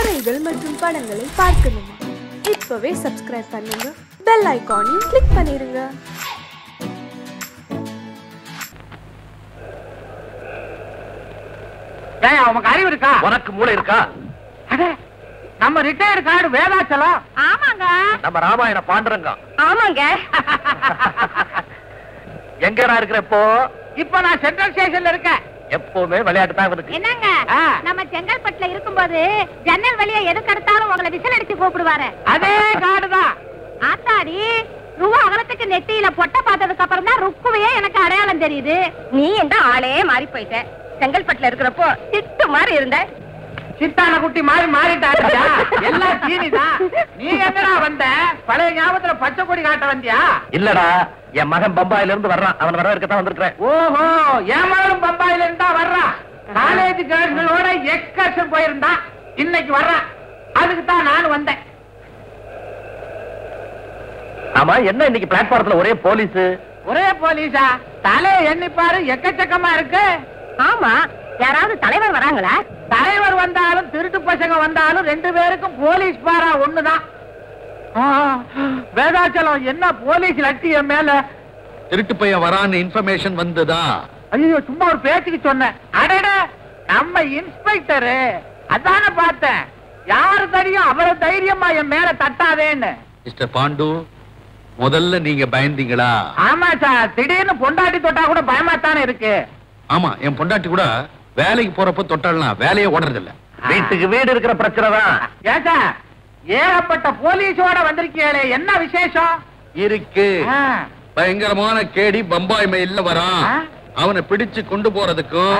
கதைகள் மற்றும் படங்களை பார்க்கணுமா? இப்பவே சப்ஸ்கிரைப் பண்ணுங்க, பெல் ஐகானையும் கிளிக் பண்ணிருங்க. உனக்கு அறிவு இருக்கா? உனக்கு மூளை இருக்கா? நம்ம ரிட்டையர்ட் கார்டு வேதாச்சலம். ஆமாங்க. நம்ம ராமாயண பாண்டரங்க. ஆமாங்க. எங்கடா இருக்கிற இப்போ? இப்ப நான் சென்ட்ரல் ஸ்டேஷன்ல இருக்கேன். எப்பவுமே விளையாட்டு தான் இருக்கு. என்னங்க, நம்ம செங்கல்பட்டுல இருக்கும்போது ஜன்னல் வழியா எதுக்கு எடுத்தாலும் உங்களை விசில் அடிச்சு கூப்பிடுவாரு. அதே கார்டு தான். ஆத்தாடி, ரூபா அகலத்துக்கு நெத்தியில பொட்ட பார்த்ததுக்கு அப்புறம் தான் ருக்குவையே எனக்கு அடையாளம் தெரியுது. நீ இந்த ஆளே மாறி போயிட்ட. செங்கல்பட்டுல இருக்கிறப்போ திட்டு மாதிரி இருந்த. சித்தான குட்டி மாதிரி மாறிட்டாருயா. எல்லாம் தீனிதான். நீ எங்கடா வந்த? பழைய ஞாபகத்துல பச்சை கொடி காட்ட வந்தியா? இல்லடா, என் மகன் பம்பாயில இருந்து வர்றான். அவன் வர இருக்கத்தான் வந்திருக்கிறேன். ஓஹோ, என் மகனும் பம்பாயில இருந்தா வர்றான். காலேஜ் கேர்ள்ஸோட எக்ஸ்கர்ஷன் போயிருந்தான். இன்னைக்கு வர்றான். அதுக்கு தான் நானும் வந்தேன். ஆமா, என்ன இன்னைக்கு பிளாட்பாரத்துல ஒரே போலீஸ்? ஒரே போலீஸா? தலையை எண்ணிப்பாரு, எக்கச்சக்கமா இருக்கு. ஆமா, யாராவது தலைவர் வராங்களா? தலைவர் வந்தாலும் திருட்டு பசங்க வந்தாலும் ரெண்டு பேருக்கும் போலீஸ் பாரா ஒண்ணுதான். வேதாச்சலம், என்ன போலீஸ் லட்டி என் மேல? திருட்டு பையன் வரான்னு இன்ஃபர்மேஷன் வந்ததா? ஐயோ, சும்மா ஒரு பேச்சுக்கு சொன்னேன். அடட, நம்ம இன்ஸ்பெக்டரு அதான பார்த்தேன். யாரு தெரியும் அவ்வளவு தைரியமா என் மேல தட்டாதேன்னு. மிஸ்டர் பாண்டு, முதல்ல நீங்க பயந்தீங்களா? ஆமா சார், திடீர்னு பொண்டாட்டி தொட்டா கூட பயமாத்தானே இருக்கு. ஆமா, என் பொண்டாட்டி கூட வேலைக்கு போறப்ப தொட்டாள்னா வேலையே ஓடுறது இல்ல. வீட்டுக்கு வீடு இருக்கிற பிரச்சனை தான். ஏன் சார், ஏகப்பட்ட போலீஸோட வந்திருக்கீங்களே, என்ன விசேஷம் இருக்கு. பயங்கரமான கேடி பம்பாய் மெயில்ல வரான். அவனை பிடிச்சு கொண்டு போறதுக்கும்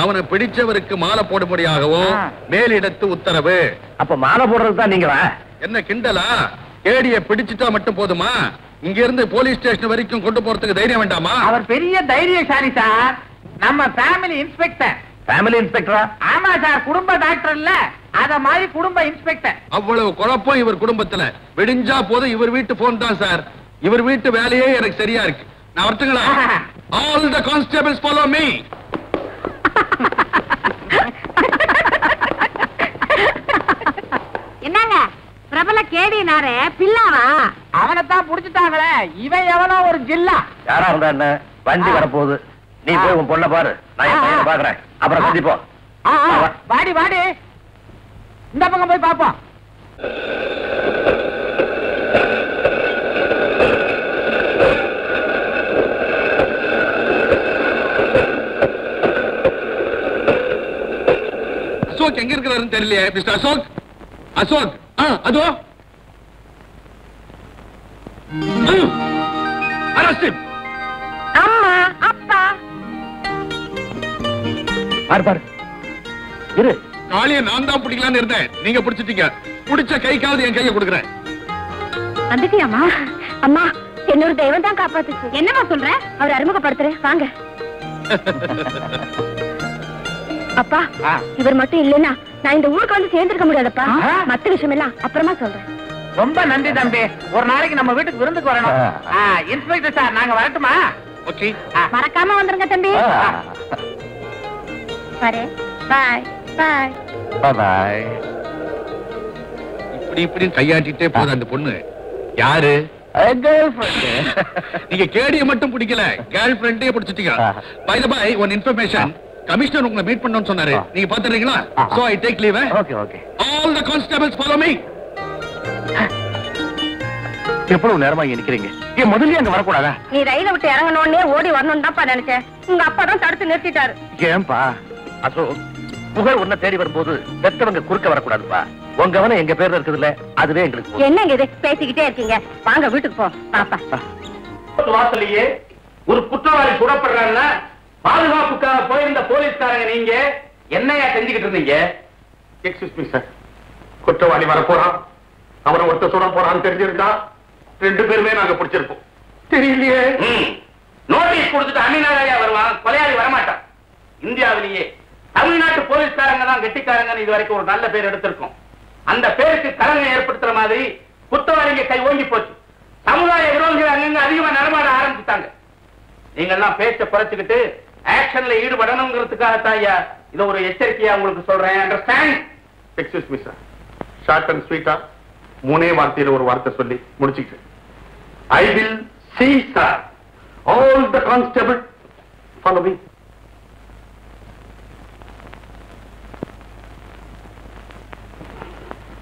அவனை பிடிச்சவருக்கு மாலை போடும்படியாகவும் மேலிடத்து உத்தரவு. அப்ப மாலை போடுறது தான் நீங்களா? என்ன கிண்டலா? கேடிய பிடிச்சிட்டா மட்டும் போதுமா? இங்க இருந்து போலீஸ் ஸ்டேஷன் வரைக்கும் கொண்டு போறதுக்கு தைரியம் வேண்டாமா? அவர் பெரிய தைரியசாலி சார். நம்ம ஃபேமிலி இன்ஸ்பெக்டர். ஃபேமிலி இன்ஸ்பெக்டரா? ஆமா சார், குடும்ப டாக்டர் இல்ல, அத மாதிரி குடும்ப இன்ஸ்பெக்டர். அவ்வளவு குழப்பம் இவர் குடும்பத்துல. விடிஞ்சா போதும் இவர் வீட்டு போன் தான் சார். இவர் வீட்டு வேலையே எனக்கு சரியா இருக்கு. நான் வரட்டுங்களா? All the constables follow me. என்னங்க, பிரபல கேடினாரே பில்லாவா? அவனைத்தான் புடிச்சுட்டாங்களே. இவன் எவனோ ஒரு ஜில்லா. யாரா இருந்தா என்ன? வண்டி வரப்போகுது. நீ போய் உன் பொண்ண பாரு, நான் என் பையனை பாக்குறேன். அப்புறம் சந்திப்போம். வாடி வாடி, இந்த பக்கம் போய் பாப்போம். அசோக் எங்க இருக்கிறாருன்னு தெரியலையே. மிஸ்டர் அசோக், அசோக், அதோ அரசு. அம்மா, அப்பா. பாரு பாரு, இரு. காளிய நான் தான் பிடிக்கலான்னு இருந்தேன், நீங்க பிடிச்சிட்டீங்க. பிடிச்ச கைக்காவது என் கையை கொடுக்குறேன். வந்துட்டியாமா? அம்மா, என்னோட தெய்வம் தான் காப்பாத்துச்சு. என்னமா சொல்ற? அவர் அறிமுகப்படுத்துறேன், வாங்க. அப்பா, இவர் மட்டும் இல்லைன்னா நான் இந்த ஊருக்கு வந்து சேர்ந்திருக்க முடியாதப்பா. மத்த விஷயம் எல்லாம் அப்புறமா சொல்றேன். ரொம்ப நன்றி தம்பி. ஒரு நாளைக்கு நம்ம வீட்டுக்கு விருந்துக்கு வரணும். இன்ஸ்பெக்டர் சார், நாங்க வரட்டுமா? ஓகே, மறக்காம வந்துருங்க தம்பி. பாய் பாய் பாய் பாய். இப்படி இப்படி கையாட்டிட்டே போகுது அந்த பொண்ணு. யாரு? நீங்க கேடிய மட்டும் பிடிக்கல, கேர்ள் ஃபிரெண்டே பிடிச்சிட்டீங்க. By the by, one information. Commissioner உங்களை மீட் பண்ணணும்னு சொன்னாரு. நீங்க பாத்துறீங்களா? So I take leave. Okay okay. All the constables follow me. எவ்வளவு நேரமா இங்க நிக்கிறீங்க? ஏன் முதல்ல அங்க வரக்கூடாதா? நீ ரயில விட்டு இறங்கணும்னே ஓடி வரணும் தான்ப்பா நினைச்சேன். உங்க அப்பா தான் தடுத்து நிறுத்திட்டாரு. ஏன்பா? அசோக், புகழ் உன்னை தேடி வரும்போது பெத்தவங்க குறுக்க வரக்கூடாதுப்பா. உங்க கவனம் எங்க பேர்ல இருக்குதுல்ல, அதுவே எங்களுக்கு. என்னங்க இது பேசிக்கிட்டே இருக்கீங்க? வாங்க வீட்டுக்கு போ. பாப்பா வாசலையே ஒரு குற்றவாளி சுடப்படுறான்னா பாதுகாப்புக்காக போயிருந்த போலீஸ்காரங்க நீங்க என்னையா செஞ்சுக்கிட்டு இருந்தீங்க? எக்ஸ்கியூஸ் மீ சார், குற்றவாளி வர போறான். அவரை ஒருத்த சுட போறான்னு தெரிஞ்சிருந்தா ரெண்டு பேருமே நாங்க பிடிச்சிருப்போம். தெரியலையே. நோட்டீஸ் கொடுத்துட்டு அமீனாயா வருவான், கொலையாளி வரமாட்டான். இந்தியாவிலேயே தமிழ்நாட்டு போலீஸ்காரங்க தான் கெட்டிக்காரங்கன்னு இது வரைக்கும் ஒரு நல்ல பேர் எடுத்திருக்கோம். அந்த பேருக்கு கலங்க ஏற்படுத்துற மாதிரி குற்றவாளிங்க கை ஓங்கி போச்சு. சமுதாய விரோதிகள் அங்கங்க அதிகமா நடமாட ஆரம்பிச்சுட்டாங்க. நீங்க எல்லாம் பேச்ச குறைச்சுக்கிட்டு ஆக்ஷன்ல ஈடுபடணுங்கிறதுக்காகத்தான் ஐயா இத ஒரு எச்சரிக்கையா உங்களுக்கு சொல்றேன். Understand? Excuse me sir, short and ஸ்வீட்டா 3 வார்த்தையில ஒரு வார்த்தை சொல்லி முடிச்சுக்கிட்டு I will see sir. All the constable follow me.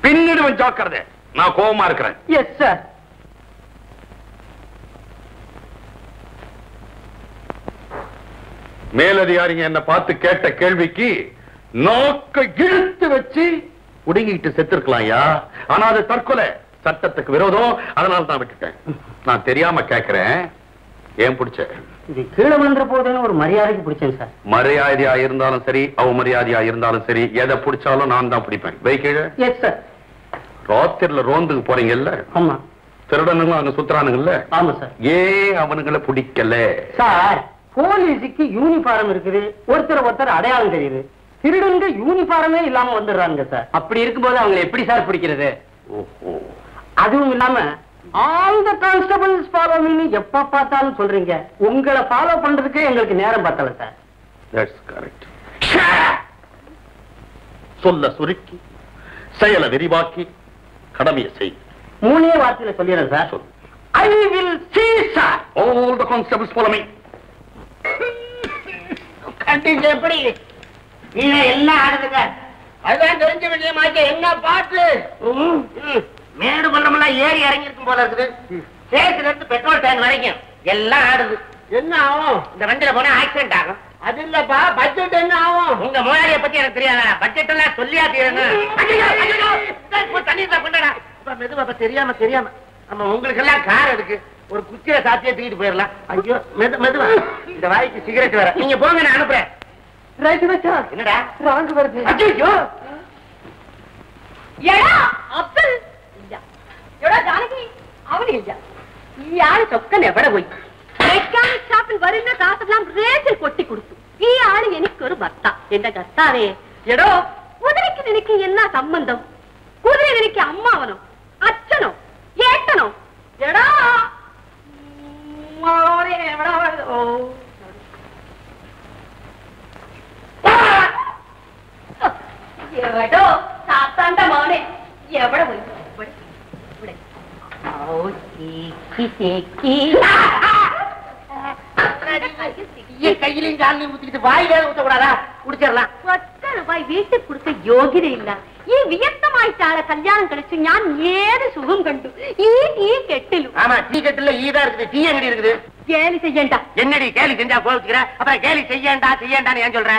பின்னிடுவன் ஜாக்கிரதை, நான் கோபமா இருக்கிறேன். Yes sir. மேலதிகாரிங்க என்ன பார்த்து கேட்ட கேள்விக்கு நோக்க இழுத்து வச்சு உடுங்கிட்டு செத்துருக்கலாம்யா. ஆனா அது தற்கொலை, சட்டத்துக்கு விரோதம். அதனால தான் விட்டுட்டேன். நான் தெரியாம கேட்கிறேன், ஏன் பிடிச்ச? இது கீழே விழுந்துற போதுன்னு ஒரு மரியாதைக்கு பிடிச்சேன் சார். மரியாதையா இருந்தாலும் சரி, அவமரியாதையா இருந்தாலும் சரி, எதை பிடிச்சாலும் நான் தான் பிடிப்பேன். வை கீழே. Yes sir. ராத்திரில ரோந்துக்கு போறீங்கல்ல? ஆமா. திருடனுங்களும் அங்க சுத்துறானுங்கல்ல? ஆமா சார். ஏன் அவனுங்களை பிடிக்கல சார்? போலீஸுக்கு யூனிஃபார்ம் இருக்குது, ஒருத்தர் அடையாளம் தெரியுது. திருடங்க யூனிஃபார்மே இல்லாம வந்துடுறாங்க சார். அப்படி இருக்கும்போது அவங்களை எப்படி சார் பிடிக்கிறது? அதுவும் இல்லாம all the constables follow me எப்ப பார்த்தாலும் சொல்றீங்க. உங்களை ஃபாலோ பண்றதுக்கே எங்களுக்கு நேரம் பத்தல சார். That's correct. சொல்ல சுருக்கி செயலை விரிவாக்கி கடமையை செய். 3 வார்த்தையில சொல்லிடுறேன் sir. I will see sir. All the constables follow me. Condition எப்படி? நீங்க எல்லாம் ஆடுதுங்க. அதுதான் தெரிஞ்ச விஷயமாச்சு. என்ன பாட்டு மேடு பள்ளமெல்லாம் ஏறி இறங்கி இருக்கும் போல இருக்குது. ஸ்டேஷன்ல இருந்து பெட்ரோல் டேங்க் வரைக்கும் எல்லாம் ஆடுது. என்ன ஆகும்? இந்த வண்டியில போனா ஆக்சிடென்ட் ஆகும். அது இல்லப்பா, பட்ஜெட் என்ன ஆகும்? உங்க முதலாளியை பத்தி எனக்கு தெரியாதா? பட்ஜெட் எல்லாம் சொல்லியா தீரணும். தண்ணி கொண்டா மெதுவா. தெரியாம நம்ம உங்களுக்கு எல்லாம் கார் இருக்கு, ஒரு குச்சியில சாத்தியே தூக்கிட்டு போயிடலாம். ஐயோ மெதுவா. இந்த வாய்க்கு சிகரெட் வேற. நீங்க போங்க, நான் அனுப்புறேன். ரைட் வச்சா. என்னடா ராங் வருது? ஐயோ எடா அப்துல் இல்ல, எடா ஜானகி அவனி இல்ல. ഈ ആള് ചൊക്കൻ എവിടെ പോയി? മെക്കാനിക് ഷാപ്പിൽ വരുന്ന കാശെല്ലാം റേറ്റിൽ കൊട്ടി കൊടുത്തു. ഈ ആള് എനിക്കൊരു ഭർത്ത. എന്റെ കർത്താവേ, എടോ കുതിരയ്ക്ക് നിനക്ക് എന്നാ സംബന്ധം? കുതിര നിനക്ക് അമ്മാവനോ അച്ഛനോ ഏട്ടനോ? എടാ എവിടോ സാത്താന്റെ മോനെ എവിടെ പോയി? கையிலையும் காலையும் ஊத்திக்கிட்டு வாய் வேலை ஊத்தக்கூடாதா? குடிச்சிடலாம். 10 രൂപ വീട്ടിൽ കൊടുത്ത യോഗ്യതയില്ല. ഈ വിയക്തമായിട്ട് ആളെ കല്യാണം കഴിച്ചു ഞാൻ ഏത് സുഖം കണ്ടു. ഈ കെട്ടിലും. ஆமா, டீ கெட்டில ஈதா இருக்குது. டீ எங்கடி இருக்குது? கேலி செய்யണ്ട. என்னடி கேலி செஞ்சா கோவிச்சுக்கிற? அப்புறம் கேலி செய்யண்டான்னு ஏன் சொல்ற?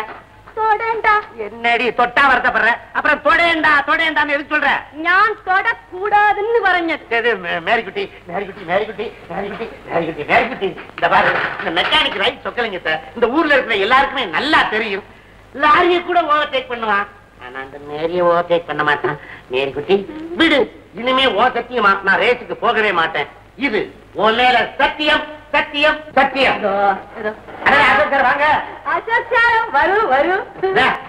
தொடண்டா. என்னடி தொட்டா வருத்தப்படுற? அப்புறம் தொடையண்டான்னு எதுக்கு சொல்ற? ഞാൻ തൊടக்கூடாதுன்னு പറഞ്ഞത്. மேரிக்குட்டி இந்த பாரு, இந்த மெக்கானிக் ரைட் சொக்கலைங்க சார். இந்த ஊர்ல இருக்கிற எல்லாருக்குமே நல்லா தெரியும். லாரியை கூட ஓவர்டேக் பண்ணுவான். ஆனா அந்த மேரிய ஓவர்டேக் பண்ண மாட்டான். மேரிக்குட்டி விடு, இனிமே ஓ சத்தியமா நான் ரேஸுக்கு போகவே மாட்டேன். இது உன் மேல சத்தியம். வாங்க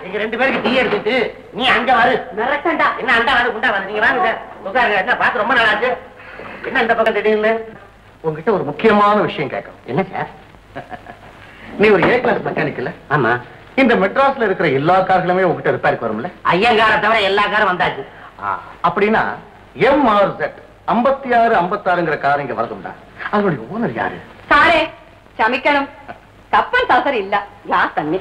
எங்க 2 பேருக்கு டீ எடுத்துட்டு நீ அங்க வரு. மிரட்டண்டா. என்ன அண்டா வரு குண்டா வரு? நீங்க வாங்க சார், உட்காருங்க. என்ன பார்த்து ரொம்ப நாளாச்சு. என்ன இந்த பக்கம் திடீர்னு? உங்ககிட்ட ஒரு முக்கியமான விஷயம் கேட்கணும். என்ன சார்? நீ ஒரு A கிளாஸ் மெக்கானிக் இல்ல? ஆமா. இந்த மெட்ராஸ்ல இருக்கிற எல்லா கார்களுமே உங்ககிட்ட ரிப்பேருக்கு வரும்ல? ஐயங்கார தவிர எல்லா காரும் வந்தாச்சு. அப்படின்னா MRZ 56 56ங்கிற கார் இங்க வருதுண்டா? அதனுடைய ஓனர் யாரு? സാറേ ക്ഷമിക്കണം, കപ്പൻ സാസർ ഇല്ല, ഗ്ലാസ് തന്നെ.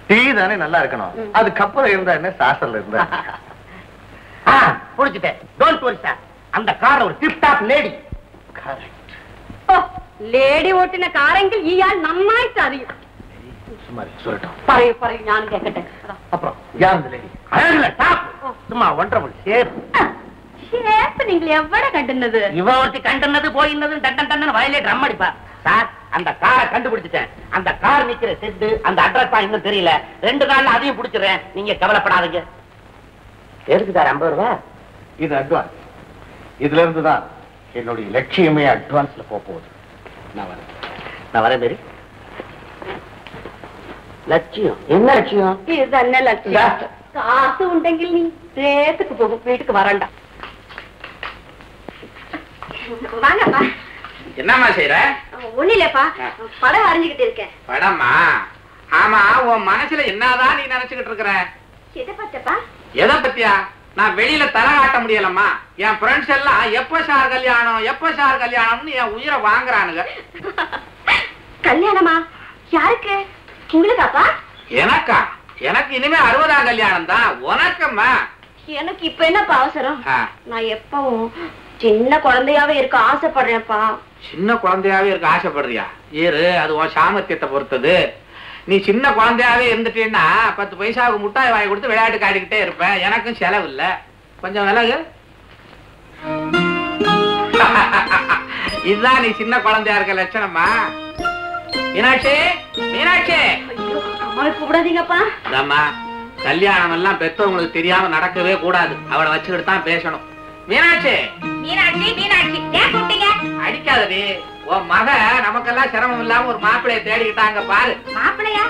டீ தானே நல்லா இருக்கணும். அது கப்பல இருந்தா என்ன, சாசர்ல இருந்தா? புடிச்சிட்டேன். Don't worry sir. அந்த கார் ஒரு டிப் டாப் லேடி. ലേഡി ഓട്ടിന കാറെങ്കിൽ ഇയാൾ നന്നായിട്ട് അറിയും. പറയൂ ഞാൻ കേക്കട്ടെ. அப்புறம் யார் இந்த லேடி? அழகுல டாப், சும்மா ஒன்றரை ஷேப். ஷேப் நீங்க எவ்வளவு கண்டுனது? இவ ஒருத்தி கண்டுனது போயினது டன் வயலே ட்ரம் அடிப்பா. சார், அந்த காரை கண்டுபிடிச்சிட்டேன். அந்த கார் நிக்கிற செட்டு, அந்த அட்ரஸ் தான் இன்னும் தெரியல. 2 நாள்ல அதையும் பிடிச்சிடுறேன். நீங்க கவலைப்படாதீங்க. எதுக்கு சார் 50 ரூபாய்? இது அட்வான்ஸ். இதுல இருந்துதான் என்னுடைய லட்சியமே அட்வான்ஸ்ல போகுது. நான் வரேன் மேரி. லட்சியம் என்ன லட்சியம்? இது തന്നെ லட்சியம். காசு உണ്ടെങ്കിൽ நீ ரேத்துக்கு போகும், வீட்டுக்கு வரண்டா. வாங்கப்பா. என்னம்மா செய்யற? ஒண்ணு இல்லப்பா, படம் வரைஞ்சுக்கிட்டு இருக்கேன். படமா? ஆமா, உன் மனசுல என்னதான் நீ நினைச்சுக்கிட்டு இருக்கிற? எதை பத்தியா? நான் வெளியில தலை காட்ட முடியலம்மா. என் ஃப்ரெண்ட்ஸ் எல்லாம் எப்ப சார் கல்யாணம்னு என் உயிரை வாங்குறானுங்க. கல்யாணமா? யாருக்கு? உங்களுக்காப்பா? எனக்கா? எனக்கு இனிமே 60ஆம் கல்யாணம் தான். உனக்கம்மா? எனக்கு இப்ப என்னப்பா அவசரம்? நான் எப்பவும் சின்ன குழந்தையாவே இருக்க ஆசைப்படுறேன்ப்பா. சின்ன குழந்தையாவே இருக்க ஆசைப்படுறியா? ஏறு, அது உன் சாமர்த்தியத்தை பொறுத்தது. நீ சின்ன குழந்தையாவே இருந்துட்டீன்னா 10 பைசாவுக்கு முட்டாய் வாங்கி கொடுத்து விளையாட்டு காட்டிக்கிட்டே இருப்பேன். எனக்கும் செலவு இல்ல. கொஞ்சம் விலகு. இதுதான் நீ சின்ன குழந்தையா இருக்க லட்சணமா? மீனாட்சி, மீனாட்சி, கூடாதீங்கப்பா. கல்யாணம் எல்லாம் பெத்தவங்களுக்கு தெரியாம நடக்கவே கூடாது. அவளை வச்சுக்கிட்டு தான் பேசணும். மீனாட்சி, மீனாட்சி, மீனாட்சி, ஏன் கூப்பிட்டீங்க? அடிக்காதடி. உன் மக நமக்கெல்லாம் சிரமம் இல்லாம ஒரு மாப்பிளைய தேடிக்கிட்டாங்க பாரு. மாப்பிளையா?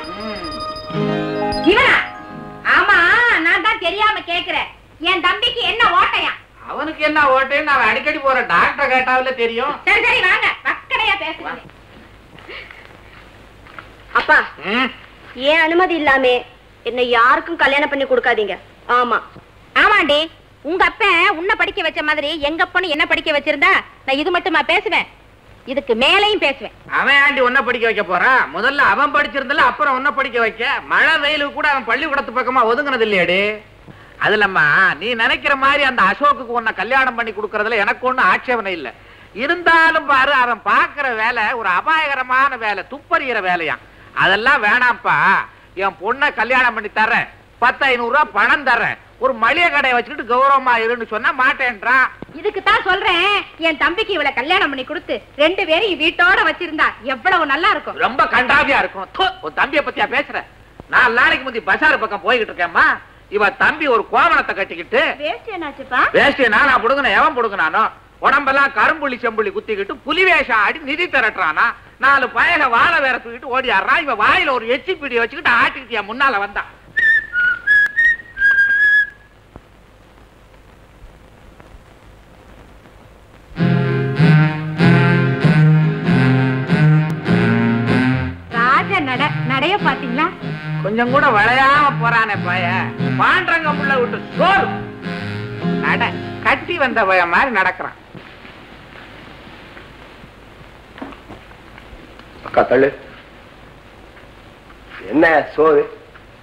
இவனா? ஆமா, நான் தான் தெரியாம கேக்குறேன். என் தம்பிக்கு என்ன ஓட்டையா? அவனுக்கு என்ன ஓட்டைன்னு அவன் அடிக்கடி போற டாக்டர் கேட்டாவில தெரியும். சரி சரி, வாங்க பக்கடையா பேசுவாங்க. அப்பா, ஏன் அனுமதி இல்லாம என்ன யாருக்கும் கல்யாணம் பண்ணி கொடுக்காதீங்க. ஆமா ஆமாண்டி, உங்க அப்ப உன்னை படிக்க வச்ச மாதிரி எங்க அப்பனு என்ன படிக்க வச்சிருந்தா நான் இது மட்டுமா பேசுவேன், இதுக்கு மேலையும் பேசுவேன். அவன் ஆண்டி உன்ன படிக்க வைக்க போறான். முதல்ல அவன் படிச்சிருந்தல, அப்புறம் உன்ன படிக்க வைக்க. மழை வெயிலுக்கு கூட அவன் பள்ளிக்கூடத்து பக்கமா ஒதுங்கினது இல்லையாடி. அதுலம்மா நீ நினைக்கிற மாதிரி அந்த அசோக்குக்கு உன்னை கல்யாணம் பண்ணி கொடுக்கறதுல எனக்கு ஒண்ணும் ஆட்சேபனை இல்லை. இருந்தாலும் பாரு, அவன் பாக்குற வேலை ஒரு அபாயகரமான வேலை, துப்பறிகிற வேலையா. அதெல்லாம் வேணாம்ப்பா. என் பொண்ணை கல்யாணம் பண்ணி தர்றேன், 10,500 ரூபாய் பணம் தர்றேன், ஒரு மளிகை கடையை வச்சுக்கிட்டு கௌரவமா இருன்னு சொன்னா மாட்டேன்றான். இதுக்கு தான் சொல்றேன், என் தம்பிக்கு இவளை கல்யாணம் பண்ணி கொடுத்து 2 பேரும் வீட்டோட வச்சிருந்தா எவ்வளவு நல்லா இருக்கும். ரொம்ப கண்டாவியா இருக்கும். உன் தம்பிய பத்தியா பேசுற? 4 நாளைக்கு முந்தி பசார் பக்கம் போய்கிட்டு இருக்கேம்மா. இவ தம்பி ஒரு கோவணத்தை கட்டிக்கிட்டு, வேஷ்டிய நானா புடுங்கின, எவன் புடுங்கினானோ, உடம்பெல்லாம் கரும்புள்ளி செம்புள்ளி குத்திக்கிட்டு புலி வேஷம் ஆடி நிதி திரட்டுறானா. 4 பயக வாழை வேற தூக்கிட்டு ஓடி ஆடுறான். இவ வாயில ஒரு எச்சி பிடி வச்சுக்கிட்டு ஆட்டிக்கிட்டியா முன்னால வந்தான். ராஜா நடைய பாத்தீங்களா? கொஞ்சம் கூட விளையாம போறானே பய. பாண்டரங்க புள்ள விட்டு சோறு நட கட்டி வந்த பய மாதிரி நடக்கிறான். அக்கா தள்ளு. என்ன சோறு?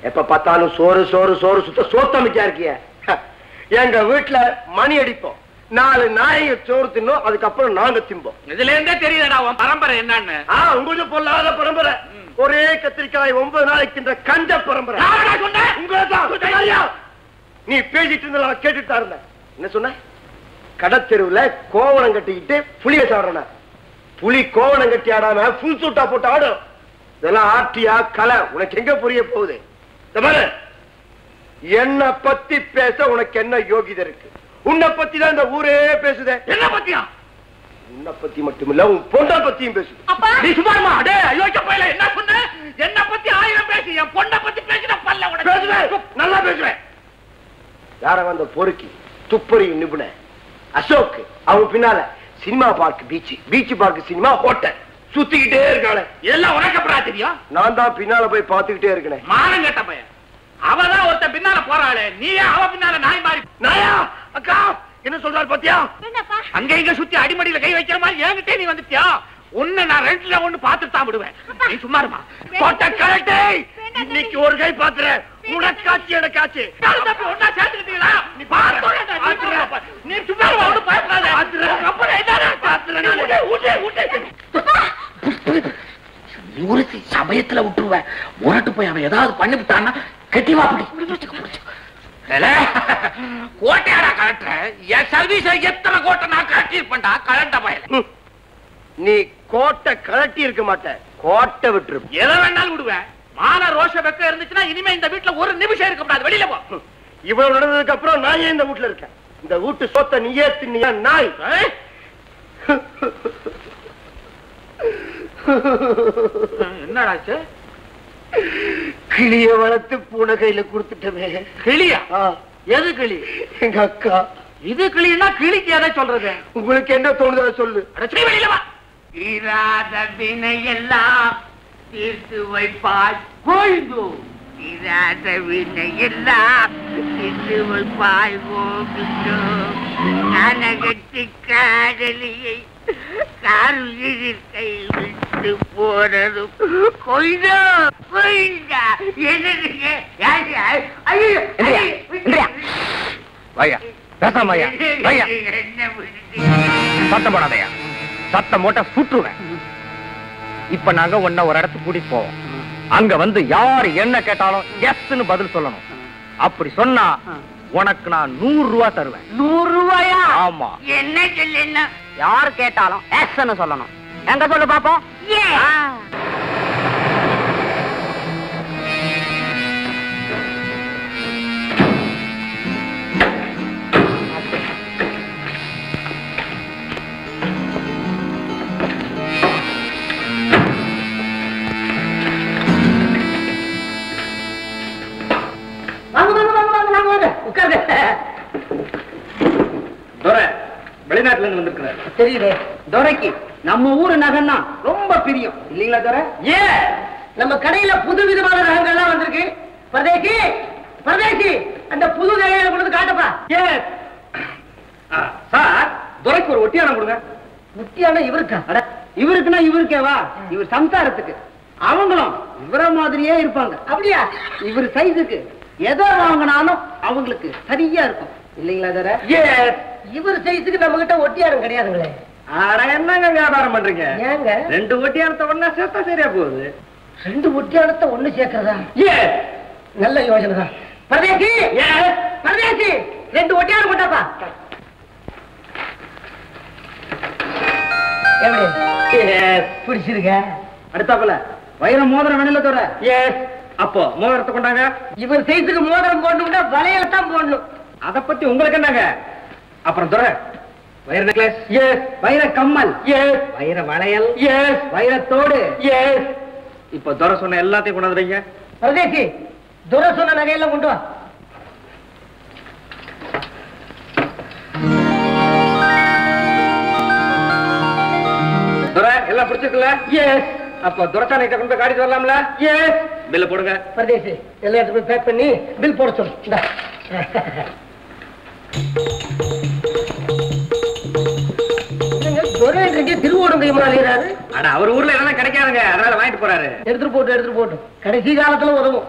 எப்ப பார்த்தாலும் சோறு சோறு சோறு, சுத்த சோத்தமிக்கா இருக்கிய. எங்க வீட்டுல மணி அடிப்போம், 4 நாயக சோறு தின்னோம், அதுக்கப்புறம் நாங்க திம்போம். இதுல இருந்தே தெரியுதுடா உன் பரம்பரை என்னன்னு. உங்களுக்கு பொல்லாத பரம்பரை. ஒரே கத்திரிக்காய் 9 நாளைக்கு தின்ற கஞ்ச பரம்பரை. நீ பேசிட்டு இருந்த கேட்டுட்டு தான் இருந்த. என்ன சொன்ன? கடத்தெருவுல கோவணம் கட்டிக்கிட்டு புளிய சாடுறன. புலி கோவணம் கட்டி ஆடாம புல் சூட்டா போட்டு ஆடும். இதெல்லாம் ஆட்டியா கலை? உனக்கு எங்க புரிய போகுது? என்ன பத்தி பேச உனக்கு என்ன யோகிதை இருக்கு? உன்னை பத்தி தான் இந்த ஊரே பேசுதே. என்ன பத்தியா? உன்னை பத்தி மட்டுமில்ல, உன் பொண்ணை பத்தியும் பேசுது. நீ சும்மாருமா? அடே அயோக்கிய பயல, என்ன சொன்ன? என்ன பத்தி 1000 பேசி, என் பொண்ணை பத்தி பேசின பல்ல உனக்கு. பேசுவேன், நல்லா பேசுவேன். யார வந்த பொறுக்கி துப்பறி நிபுண அசோக், அவன் பின்னால cinema park, beach park, cinema hotel சுத்திக்கிட்டே இருக்காளே. எல்லாம் உனக்கு அப்புறம் தெரியும். நான் தான் பின்னால போய் பாத்துக்கிட்டே இருக்கேன். மானம் கேட்ட பையன். அவதான் ஒருத்த பின்னால போறாளே, நீயே அவ பின்னால நாய் மாறி. நாயா? அக்கா என்ன சொல்றாரு பாத்தியா? அங்க இங்க சுத்தி அடிமடியில கை வைக்கிற மாதிரி என்கிட்டே நீ வந்துட்டியா? உன்னை நான் 2ல 1 பாத்துட்டு தான் விடுவேன். நீ சும்மாருமா? போட்ட கரெக்டே. இன்னைக்கு ஒரு கை பாத்துறேன், உனக்காச்சு எனக்காச்சு. ஒன்னா சேர்த்துக்கிட்டீங்களா? நீ பாரு, நீ சும்மாருமா? ஒண்ணு பயப்படாத. அப்புறம் என்ன பாத்துறேன்? ஊருக்கு சமயத்துல விட்டுருவேன். முரட்டு போய் அவன் ஏதாவது பண்ணி விட்டான்னா கட்டி வாப்படி. கோட்டையாடா கலெக்டர், என் சர்வீஸ் எத்தனை கோட்டை நான் கட்டி இருப்பேன்டா கலண்ட பயல. நீ கோட்டை கலட்டி இருக்க மாட்ட, கோட்டை விட்டுரு. எதை வேணாலும் விடுவேன். மான ரோஷ வெக்க இருந்துச்சுன்னா இனிமே இந்த வீட்டுல ஒரு நிமிஷம் இருக்க கூடாது. வெளியில போ. இவ்வளவு நடந்ததுக்கு அப்புறம் நான் ஏன் இந்த வீட்டுல இருக்கேன்? இந்த வீட்டு சொத்தை நீயே தின்னியா நாய்? என்னடாச்சு? கிளிய வளர்த்து பூனை கையில கொடுத்துட்டமே. கிளியா? எது கிளி? எங்க அக்கா. இது கிளின்னா கிளிக்கு எதை சொல்றது? உங்களுக்கு என்ன தோணுதா சொல்லு. வெளியில வா. தீராத வினையெல்லாம் தீர்த்து வைப்பாய் கோயிந்து. எல்லாம் பாய் போகின்றோம் கனகத்து காதலியை கார்வீரில் கை விட்டு போனதும் கொய்தா கொய்தா சத்தம் போடாதையா, சத்தம் போட்ட சுற்றுவேன். இப்ப நாங்க உன்ன ஒரு இடத்துக்கு கூட்டிட்டு போவோம். அங்க வந்து யாரு என்ன கேட்டாலும் எஸ்ன்னு பதில் சொல்லணும். அப்படி சொன்னா உனக்கு நான் 100 ரூபாய் தருவேன். 100 ரூபாயா? ஆமா. என்ன சொல்ல? யாரு கேட்டாலும் எஸ்ன்னு சொல்லணும். எங்க சொல்லு பாப்போம். வெளிநாட்டுல இருந்து வந்திருக்கிறார். தெரியுது. துரைக்கு நம்ம ஊரு நகைன்னா ரொம்ப பிரியம் இல்லீங்களா துரை? நம்ம கடையில புது விதமான நகைகள்லாம் வந்திருக்கு. பரதேசி பரதேசி அந்த புது நகையை கொண்டு காட்டப்பா. சார், துரைக்கு ஒரு ஒட்டியானம் கொடுங்க. ஒட்டியானம் இவருக்கா? இவருக்குன்னா இவருக்கேவா? இவர் சம்சாரத்துக்கு. அவங்களும் இவர மாதிரியே இருப்பாங்க. அப்படியா? இவர் சைஸுக்கு எதை வாங்கினாலும் அவங்களுக்கு சரியா இருக்கும் இல்லீங்களா துரை? இவர் சைஸுக்கு நம்ம கிட்ட ஒட்டியானம் கிடையாதுங்களே. என்னங்க வியாபாரம் பண்றீங்க? ஏங்க 2 ஒட்டியானத்தை ஒண்ணா சேர்த்தா சரியா போகுது. 2 ஒட்டியானத்தை ஒண்ணு சேர்க்கிறதா? நல்ல யோசனை தான். பரதேசி பரதேசி 2 ஒட்டியானம் கொண்டாப்பா. எப்படி பிடிச்சிருக்க? அடுத்தாப்புல வைர மோதிரம் வேணும்ல தோற? அப்போ மோதிரத்தை கொண்டாங்க. இவர் சைஸுக்கு மோதிரம் போடணும்னா வளையல தான் போடணும். அத பத்தி உங்களுக்கு என்னங்க? அப்புறம் துரை வைர நெக்லஸ், வைர கம்மல், வைர வளையல், வைரத்தோடு. இப்ப துரை சொன்ன எல்லாத்தையும் கொண்டாந்துறீங்க. பரதேசி துரை சொன்ன நகையெல்லாம் கொண்டு வா. துரை எல்லாம் பிடிச்சிருக்குல்ல? அப்ப துரைசாமி கிட்ட கொண்டு போய் காட்டிட்டு வரலாம்ல? பில்ல போடுங்க. பரதேசி எல்லா இடத்துக்கும் பேக் பண்ணி பில் போட சொல்லு. திருவோடுங்கையுமா அலையிறாரு. ஆனா அவர் ஊர்ல எல்லாம் கிடைக்காதுங்க, அதனால வாங்கிட்டு போறாரு. எடுத்துட்டு போட்டு கடைசி காலத்துல உதவும்.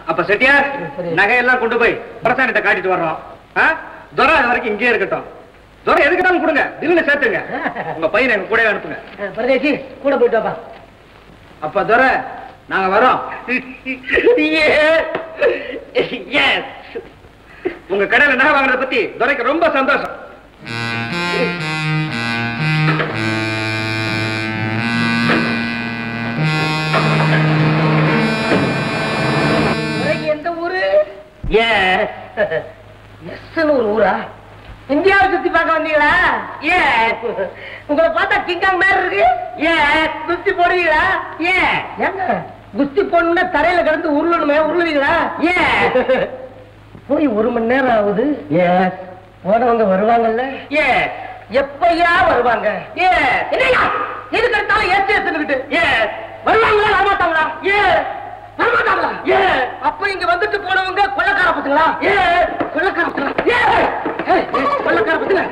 அப்ப செட்டியார் நகையெல்லாம் கொண்டு போய் பிரசானிட்ட காட்டிட்டு வர்றோம். துரை அது வரைக்கும் இங்கே இருக்கட்டும். துரை எதுக்கிட்டாலும் கொடுங்க, தில்லுன்னு சேர்த்துங்க. உங்க பையனை எங்க கூட அனுப்புங்க. பரதேசி கூட போயிட்டு வாப்பா. அப்ப துரை நாங்க வரோம். உங்க கடையில நகை வாங்குறத பத்தி துரைக்கு ரொம்ப சந்தோஷம். எந்த ஊரு? ஒரு ஊரா? இந்தியாவை சுத்தி பார்க்க வந்தீங்களா? உங்களை பார்த்தா கிங்காங் மாதிரி இருக்கு. குஸ்தி போடுவீங்களா? ஏங்க குஸ்தி போடணும்னா தரையில கிடந்து உருளணுமே, உருளுவீங்களா? போய் 1 மணி நேரம் ஆகுது. போனவங்க வருவாங்கல்ல? எப்பயா வருவாங்க? எதுக்கு எடுத்தாலும் ஏத்துக்கிட்டு வருவாங்களா வரமாட்டாங்களா? வரமாட்டாங்களா? அப்ப இங்க வந்துட்டு போனவங்க கொள்ளக்கார பத்துங்களா? கொள்ளக்கார பத்துங்களா? கொள்ளக்கார பத்துங்க.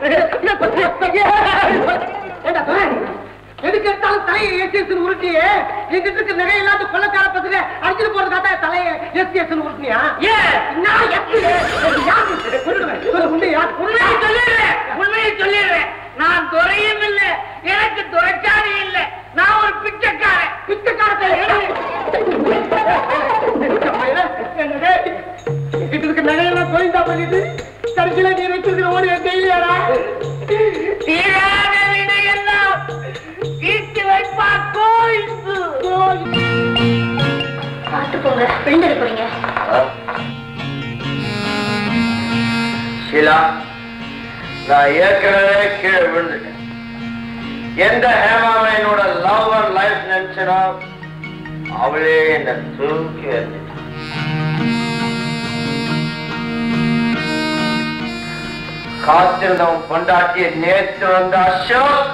எதுக்கு எடுத்தாலும் தலையை ஏசி உருட்டியே எங்கிட்ட இருக்க நகை இல்லாத கொள்ளக்கார பத்துங்க அடிச்சுட்டு போறதுக்காக தலையை ஏசி உருட்டினியா? உண்மையை சொல்லிடுறேன். நான் துறையும் இல்ல, எனக்கு துறைச்சாரி இல்ல, நான் ஒரு பிச்சைக்காரன். நகையெல்லாம் கோயிந்தா பண்ணிட்டு கடைசியில நீ வச்சிருக்கிற ஓடி கையிலா தீராத வினையெல்லாம் தீர்த்து வைப்பா கோயிந்து. பார்த்து போங்க, பெண்டு போறீங்க. ஷீலா, நான் ஏற்கனவே கீழே விழுந்துட்டேன். எந்த ஹேமாவை என்னோட லவ் அண்ட் லைஃப் நினைச்சனோ அவளே என்ன தூக்கி வந்துட்டான். காத்திருந்தவன் பொண்டாட்டிய நேற்று வந்த அசோக்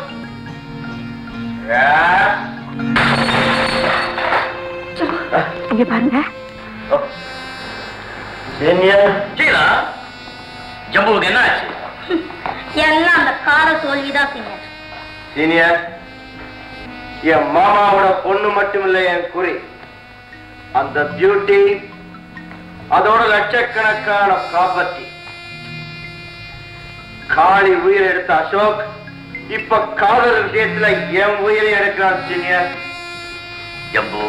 இங்க பாருங்க. ஜம்புவுக்கு என்ன ஆச்சு? எல்லாம் அந்த கார தோல்விதான் சீனியர். சீனியர், என் மாமாவோட பொண்ணு மட்டுமில்லை என் குறி. அந்த பியூட்டி, அதோட லட்சக்கணக்கான ப்ராப்பர்ட்டி. காளி உயிரை எடுத்த அசோக் இப்ப காதல் விஷயத்துல என் உயிரை எடுக்கிறான் சீனியர். ஜம்பு,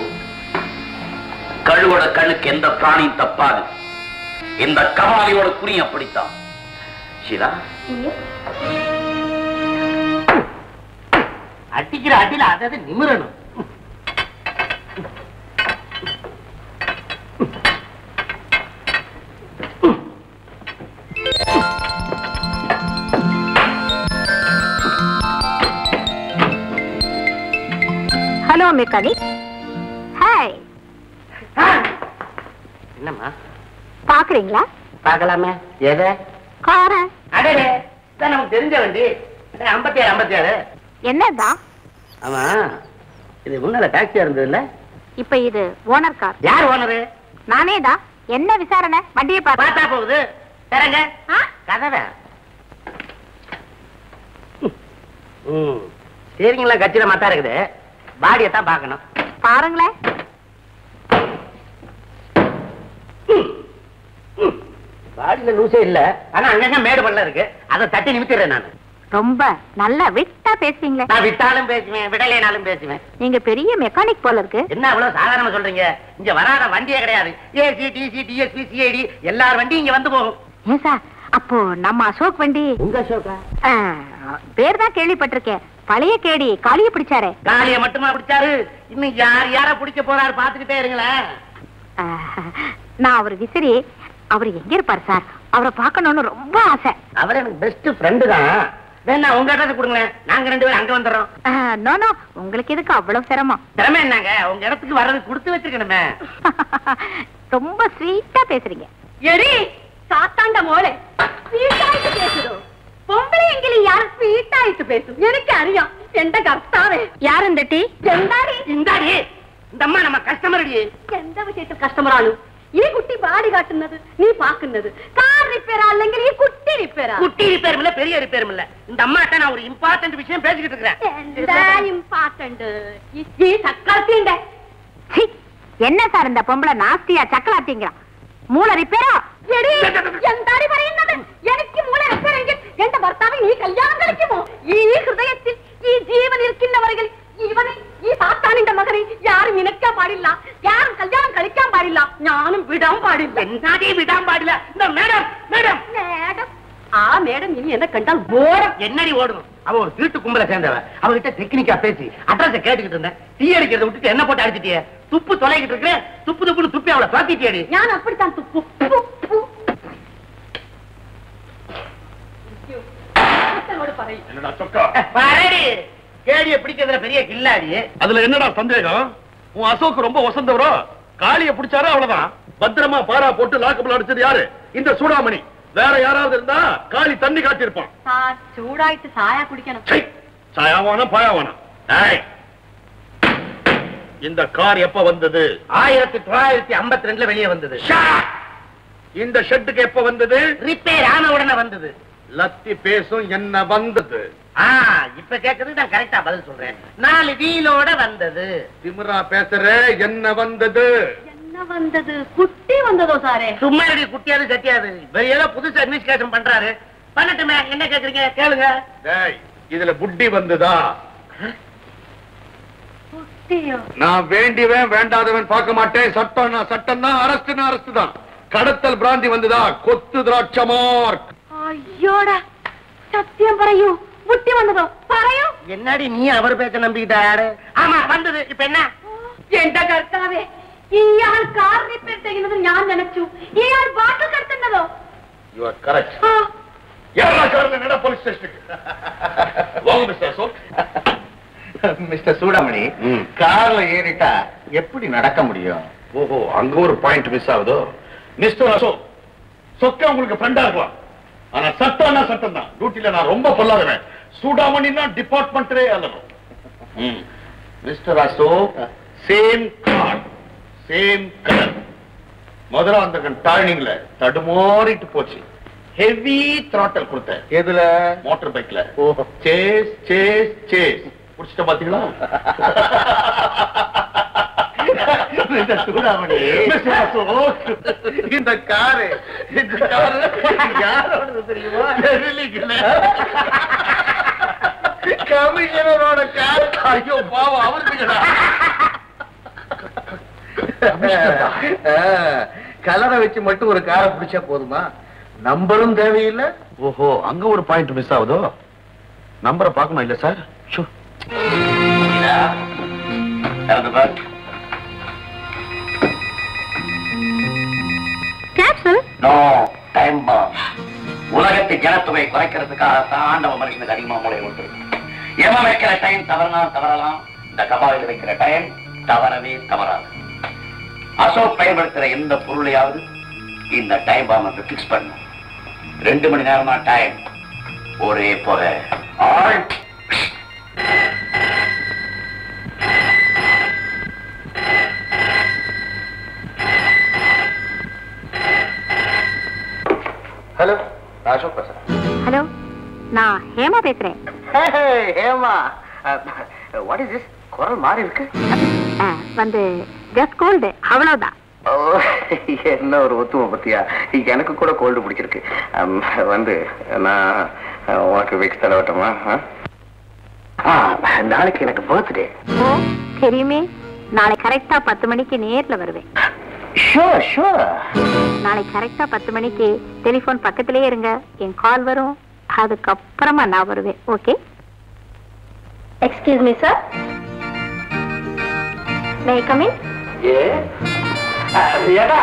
கழுவோட கண்ணுக்கு எந்த பிராணியும் தப்பாது. இந்த கபாலியோட குறி அப்படித்தான். ஷீலா, அடிக்கிற அடியில அதாவது நிமிரணும். Hello mechanic. ஹாய். என்னம்மா பாக்குறீங்களா? பார்க்கலாமே. எதை? கார. அடே, நமக்கு தெரிஞ்ச வண்டி. 57. என்னதா? ஆமா, இது முன்னால டாக்ஸியா இருந்தது இல்ல? இப்ப இது ஓனர் கார். யார் ஓனரு? நானே தான். என்ன விசாரணை? வண்டியை பார்த்தா போகுது. தரங்க கதவை. சரிங்களா, கச்சிதமா தான் இருக்குது. பாடியை தான் பார்க்கணும். பாருங்களேன். பாடியில லூசே இல்ல, ஆனா அங்கங்க மேடு பள்ள இருக்கு. அதை தட்டி நிமித்திடுறேன் நான். ரொம்ப நல்லா விட்டா பேசுவீங்களே. நான் விட்டாலும் பேசுவேன், விடலைனாலும் பேசுவேன். நீங்க பெரிய மெக்கானிக் போல இருக்கு. என்ன அவ்வளவு சாதாரணமா சொல்றீங்க? இங்க வராத வண்டியே கிடையாது. ஏசி, டிசி, டிஎஸ்பி, சிஐடி எல்லார் வண்டியும் இங்க வந்து போகும். ஏன் சார், அப்போ நம்ம அசோக் வண்டி? உங்க அசோகா? பேர் தான் கேள்விப்பட்டிருக்கேன். பழைய கேடி காளிய பிடிச்சாரே. காளிய மட்டுமா பிடிச்சாரு? இன்னும் யார பிடிக்க போறாரு பாத்துக்கிட்டே இருங்களேன். நான் அவர் விசிறி. அவர் எங்க இருப்பாரு சார்? அவரை பார்க்கணும்னு ரொம்ப ஆசை. அவர் எனக்கு பெஸ்ட் ஃப்ரெண்டு தான். வேணா உங்க இடத்துக்கு கொடுங்களேன், நாங்க 2 பேரும் அங்க வந்துடுறோம். நோ, உங்களுக்கு எதுக்கு அவ்வளவு சிரமம்? திறமை என்னங்க, உங்க இடத்துக்கு வர்றது கொடுத்து வச்சிருக்கணுமே. ரொம்ப ஸ்வீட்டா பேசுறீங்க. எடி சாத்தாண்ட மோளே, ஸ்வீட்டாயிட்டு பேசுதோ? பொம்பளை எங்கிலி யாரும் ஸ்வீட்டாயிட்டு பேசும் எனக்கு அறியாம். எந்த கர்த்தாவே யார் இந்த டீ? எந்தாடி இந்தாடி, இந்த அம்மா நம்ம கஸ்டமர். எந்த விஷயத்தில் கஸ்டமராலும் ഈ കുട്ടി ബാടി കാട്ടുന്നത് നീ പാക്കുന്നത് കാർ റിപ്പയർ അല്ലെങ്കിൽ ഈ കുട്ടി റിപ്പയർ குட்டி ரிப்பேரும் இல்ல, பெரிய ரிப்பேரும் இல்ல. இந்த அம்மாட்ட நான் ஒரு இம்பார்ட்டன்ட் விஷயம் பேசிக்கிட்டு இருக்கிறேன். എന്താ ഇംപോർട്ടന്റ് ഈ ചക്രത്തിന്റെ என்ன சார் இந்த பொம்பளை நாஸ்தியா சக்கலாத்திங்கிறான்? மூளை ரிப்பேரா? എന്താണ് പറയുന്നത്? എനിക്ക് മൂല റിപ്പയറെങ്കിൽ എന്റെ ഭർത്താവ് നീ കല്യാണം കഴിക്കുമോ? ഈ ഹൃദയത്തിൽ ഈ ജീവൻ ഇരിക്കുന്നവர்கள் ഇവനെ ഈ സാത്താനിന്റെ മകനെ யாரும் நினைக்க பாடில்ல, யாரும் கல்யாணம் கழிക്കാൻ பாடில்ல, ഞാനും விடாம பாடில்ல. എന്താടി വിടാൻ പാടില്ല? இந்த மேடம் மேடம் மேடம் ஆ மேடம் இனி என்ன கண்டால் ஓடும். என்னடி ஓடணும்? அவ ஒரு திருட்டு கும்பல சேர்ந்தவ. அவகிட்ட டெக்னிக்கா பேசி அட்ரஸ் கேட்டுக்கிட்டு இருந்தேன். டீ அடிக்கிறத விட்டுட்டு என்ன போட்டு அடிச்சிட்டியே? துப்பு தொலைகிட்டு இருக்கிறேன். துப்பு துப்புன்னு துப்பி அவளை பாத்திட்டியடி. ഞാൻ அப்படித்தான் துப்பு. என்னடா சொக்கா? பாரடி, கேடிய பிடிக்கிறதுல பெரிய கில்லாடி. அதுல என்னடா சந்தேகம்? உன் அசோக் ரொம்ப வசந்தவரோ? காளிய பிடிச்சாரா அவ்வளவுதான். பத்திரமா பாரா போட்டு லாக்கப்ல அடிச்சது யாரு? இந்த சூடாமணி. வேற யாராவது இருந்தா காளி தண்ணி காட்டியிருப்பான். சார் சூடாயிட்டு சாயா குடிக்கணும். சாயாவானா பாயாவானா? இந்த கார் எப்ப வந்தது? 1952 வெளியே வந்தது. இந்த ஷெட்டுக்கு எப்ப வந்தது? ரிப்பேர் ஆன உடனே வந்தது. லத்தி பேசும் என்ன வந்தது? இப்ப கேட்கறது நான் கரெக்டா பதில் சொல்றேன். 4 வீலோட வந்தது. திமிரா பேசுற. என்ன வந்தது? என்ன வந்தது? குட்டி வந்ததோ சாரே? சும்மா எப்படி குட்டியாது சட்டியாது? வெளியில புதுசா இன்வெஸ்டிகேஷன் பண்றாரு. பண்ணட்டுமே, என்ன கேக்குறீங்க கேளுங்க. இதுல புட்டி வந்ததா? குட்டியோ? நான் வேண்டியவன் வேண்டாதவன் பார்க்க மாட்டேன். சட்டம் சட்டம் தான், அரஸ்ட் அரஸ்ட் தான். கடத்தல் பிராந்தி வந்ததா? கொத்து திராட்சை மார்க். ஐயோடா, சத்தியம் പറയൂ, புட்டி வந்ததோ പറയൂ. என்னடி நீ அவர் பேச்ச நம்பிக்கிட்ட? யாரு? ஆமா வந்தது. இப்ப என்ன? എന്റെ കർത്താവേ, ഇയാൾ കാർ റിപ്പയർ ചെയ്യുന്നത് ഞാൻ നനച്ചു. ഇയാൾ ബാട്ടിൽ കടത്തുന്നതോ? You are correct. யாரா காரணம்? நட போலீஸ் ஸ்டேஷனுக்கு வாங்க மிஸ்டர் அசோக். மிஸ்டர் சூடாமணி, கார்ல ஏறிட்டா எப்படி நடக்க முடியும்? ஓஹோ, அங்க ஒரு பாயிண்ட் மிஸ் ஆகுதோ. மிஸ்டர் அசோக், சொக்க உங்களுக்கு ஃப்ரெண்டா இருக்கலாம். ஆனா சட்டம்னா சட்டம் தான். டியூட்டில நான் ரொம்ப பொல்லாதவன். சூடாமணின்னா டிபார்ட்மெண்டே அல்லணும். Mister Ashok, same card, same colour. முதல்ல அந்த டர்னிங்ல தடுமாறிட்டு போச்சு. ஹெவி த்ராட்டல் கொடுத்தேன். எதுல? மோட்டார் பைக்ல. சேஸ் சேஸ் சேஸ் புடிச்சிட்ட பாத்தீங்களா? இந்த காரு யாரோட தெரியுமா? கமிஷனரோட கார். ஐயோ பாவம், அவருக்குடா. கலரை வச்சு மட்டும் ஒரு காரை பிடிச்சா போதுமா? நம்பரும் தேவையில்லை. ஓஹோ, அங்க ஒரு பாயிண்ட் மிஸ் ஆகுதோ. நம்பரை பார்க்கணும் இல்ல சார்? உலகத்தை ஜனத்தொகை குறைக்கிறதுக்காக ஆண்டவ மனுஷனுக்கு அதிகமா மூளை உண்டு. எவன் வைக்கிற டைம் தவறுனா தவறலாம், இந்த கபாலில் வைக்கிற டைம் தவறவே தவறாது. அசோக் பயன்படுத்துற எந்த பொருளையாவது இந்த டைம் பாம் பிக்ஸ் பண்ணும். 2 மணி நேரமா டைம் ஒரே போக. ஹலோ, அசோக் பேசுறேன். ஹலோ, நான் ஹேமா பேசுறேன். Hema, what is this? குரல் மாறி இருக்கு. வந்து ஜஸ்ட் கோல்டு, அவ்வளவுதான். என்ன ஒரு ஒத்துமை பத்தியா? எனக்கு கூட கோல்டு பிடிச்சிருக்கு. வந்து நான் உனக்கு வீக்ஸ் தரவட்டமா? நாளைக்கு எனக்கு பர்த்டே. ஓ தெரியுமே, நாளை கரெக்டா 10 மணிக்கு நேர்ல வருவேன். Sure sure. நாளை கரெக்டா 10 மணிக்கு டெலிபோன் பக்கத்திலேயே இருங்க. என் கால் வரும், அதுக்கப்புறமா நான் வருவேன். Okay? Excuse me sir, may come in? ஏடா,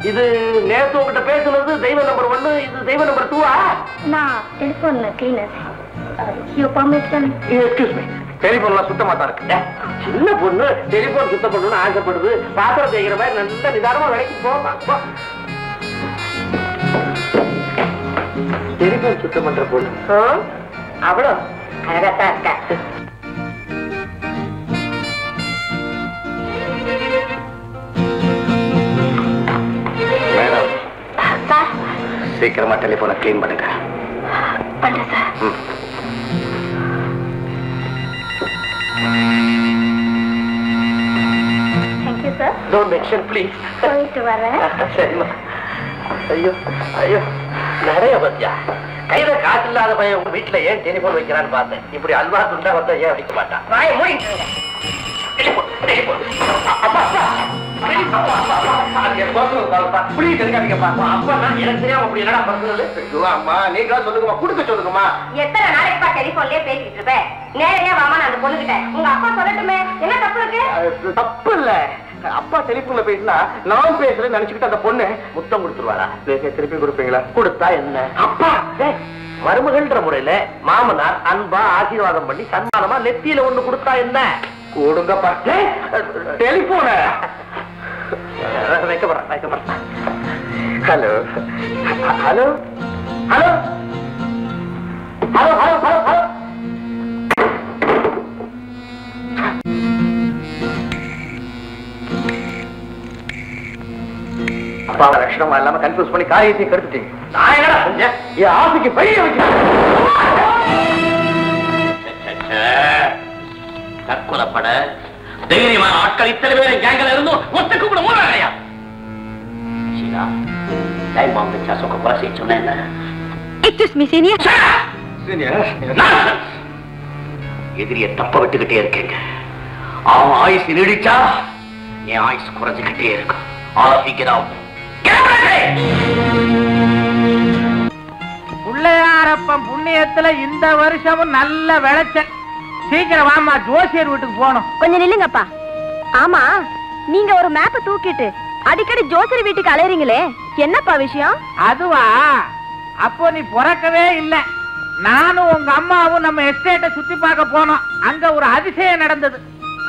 இது நேத்து உங்ககிட்ட பேசுனது தெய்வ நம்பர் 1, இது தெய்வ நம்பர் 2. நான் telephone cleaner. You permission? Excuse me, டெலிபோன்லாம் சுத்தமா தான் இருக்கு. சின்ன பொண்ணு டெலிபோன் சுத்தம் பண்ணணும்னு ஆசைப்படுது. பாத்திரம் செய்கிற மாதிரி நல்ல நிதானமா வேலைக்கு போமா. டெலிபோன் சுத்தம் பண்ற பொண்ணு அவ்வளோ அழகாத்தான் இருக்கா. மேடம், சீக்கிரமா டெலிபோனை கிளீன் பண்ணுங்க. பண்றேன் sir. Thank you sir. Don't mention please. போயிட்டு வரேன். சரிம்மா. ஐயோ ஐயோ, நிறைய பத்தியா. கையில காசு இல்லாத பையன் உங்க வீட்டுல ஏன் டெலிபோன் வைக்கிறான்னு பார்த்தேன். இப்படி அல்வா துண்டா வந்தா ஏன் அடிக்க மாட்டான்? வாய மூடிட்டு டெலிபோன் டெலிபோன். அப்பா அப்பா, எத்தனை நாளைக்குப்பா டெலிபோன்லயே பேசிட்டு இருப்பேன்? நேரடியா வாமா அந்த பொண்ணுகிட்ட. உங்க அப்பா சொல்லட்டுமே, என்ன தப்பு இருக்கு? தப்பு இல்ல. அப்பா டெலிபோன்ல பேசினா நான் பேசுறேன்னு நினைச்சுக்கிட்டு அந்த பொண்ணு முத்தம் கொடுத்துருவாரா? திருப்பி கொடுப்பீங்களா? கொடுத்தா என்ன? அப்பா மருமகள்ன்ற முறையில மாமனார் அன்பா ஆசீர்வாதம் பண்ணி சன்மானமா நெத்தியில ஒண்ணு கொடுத்தா என்ன? கொடுங்கப்பா டெலிபோன. வைக்கப்படுறேன் வைக்கப்படுறேன். Hello hello hello hello hello hello hello. அப்பாவை லட்சணமா இல்லாம கன்ஃபியூஸ் பண்ணி காரியத்தை கெடுத்துட்டீங்க. நான் என்னடா செஞ்சேன்? என் ஆசைக்கு பைய வைக்கிறேன். தற்கொலைப்பட தைரியமான ஆட்கள் இத்தனை பேர் கேங்கல இருந்தும் ஒத்துக்கு கூட மூலையா? டைம் பாம்பு வச்சு அசோக கொலை செய்ய சொன்னேன். Excuse me senior. எதிரிய தப்ப விட்டுக்கிட்டே இருக்கேங்க. அவன் ஆயுசு நீடிச்சா என் ஆயுசு குறைஞ்சுக்கிட்டே இருக்கும். பிள்ளையாரப்பன் புண்ணியத்துல இந்த வருஷமும் நல்ல விளைச்சல். சீக்கிரம் வாமா, ஜோசியர் வீட்டுக்கு போனோம். கொஞ்சம் நில்லுங்கப்பா. ஆமா, நீங்க ஒரு மேப்ப தூக்கிட்டு அடிக்கடி ஜோசியர் வீட்டுக்கு அலையறீங்களே, என்னப்பா விஷயம்? அதுவா, அப்போ நீ பிறக்கவே இல்ல. நானும் உங்க அம்மாவும் நம்ம எஸ்டேட்டை சுத்தி பார்க்க போனோம். அங்க ஒரு அதிசயம் நடந்தது.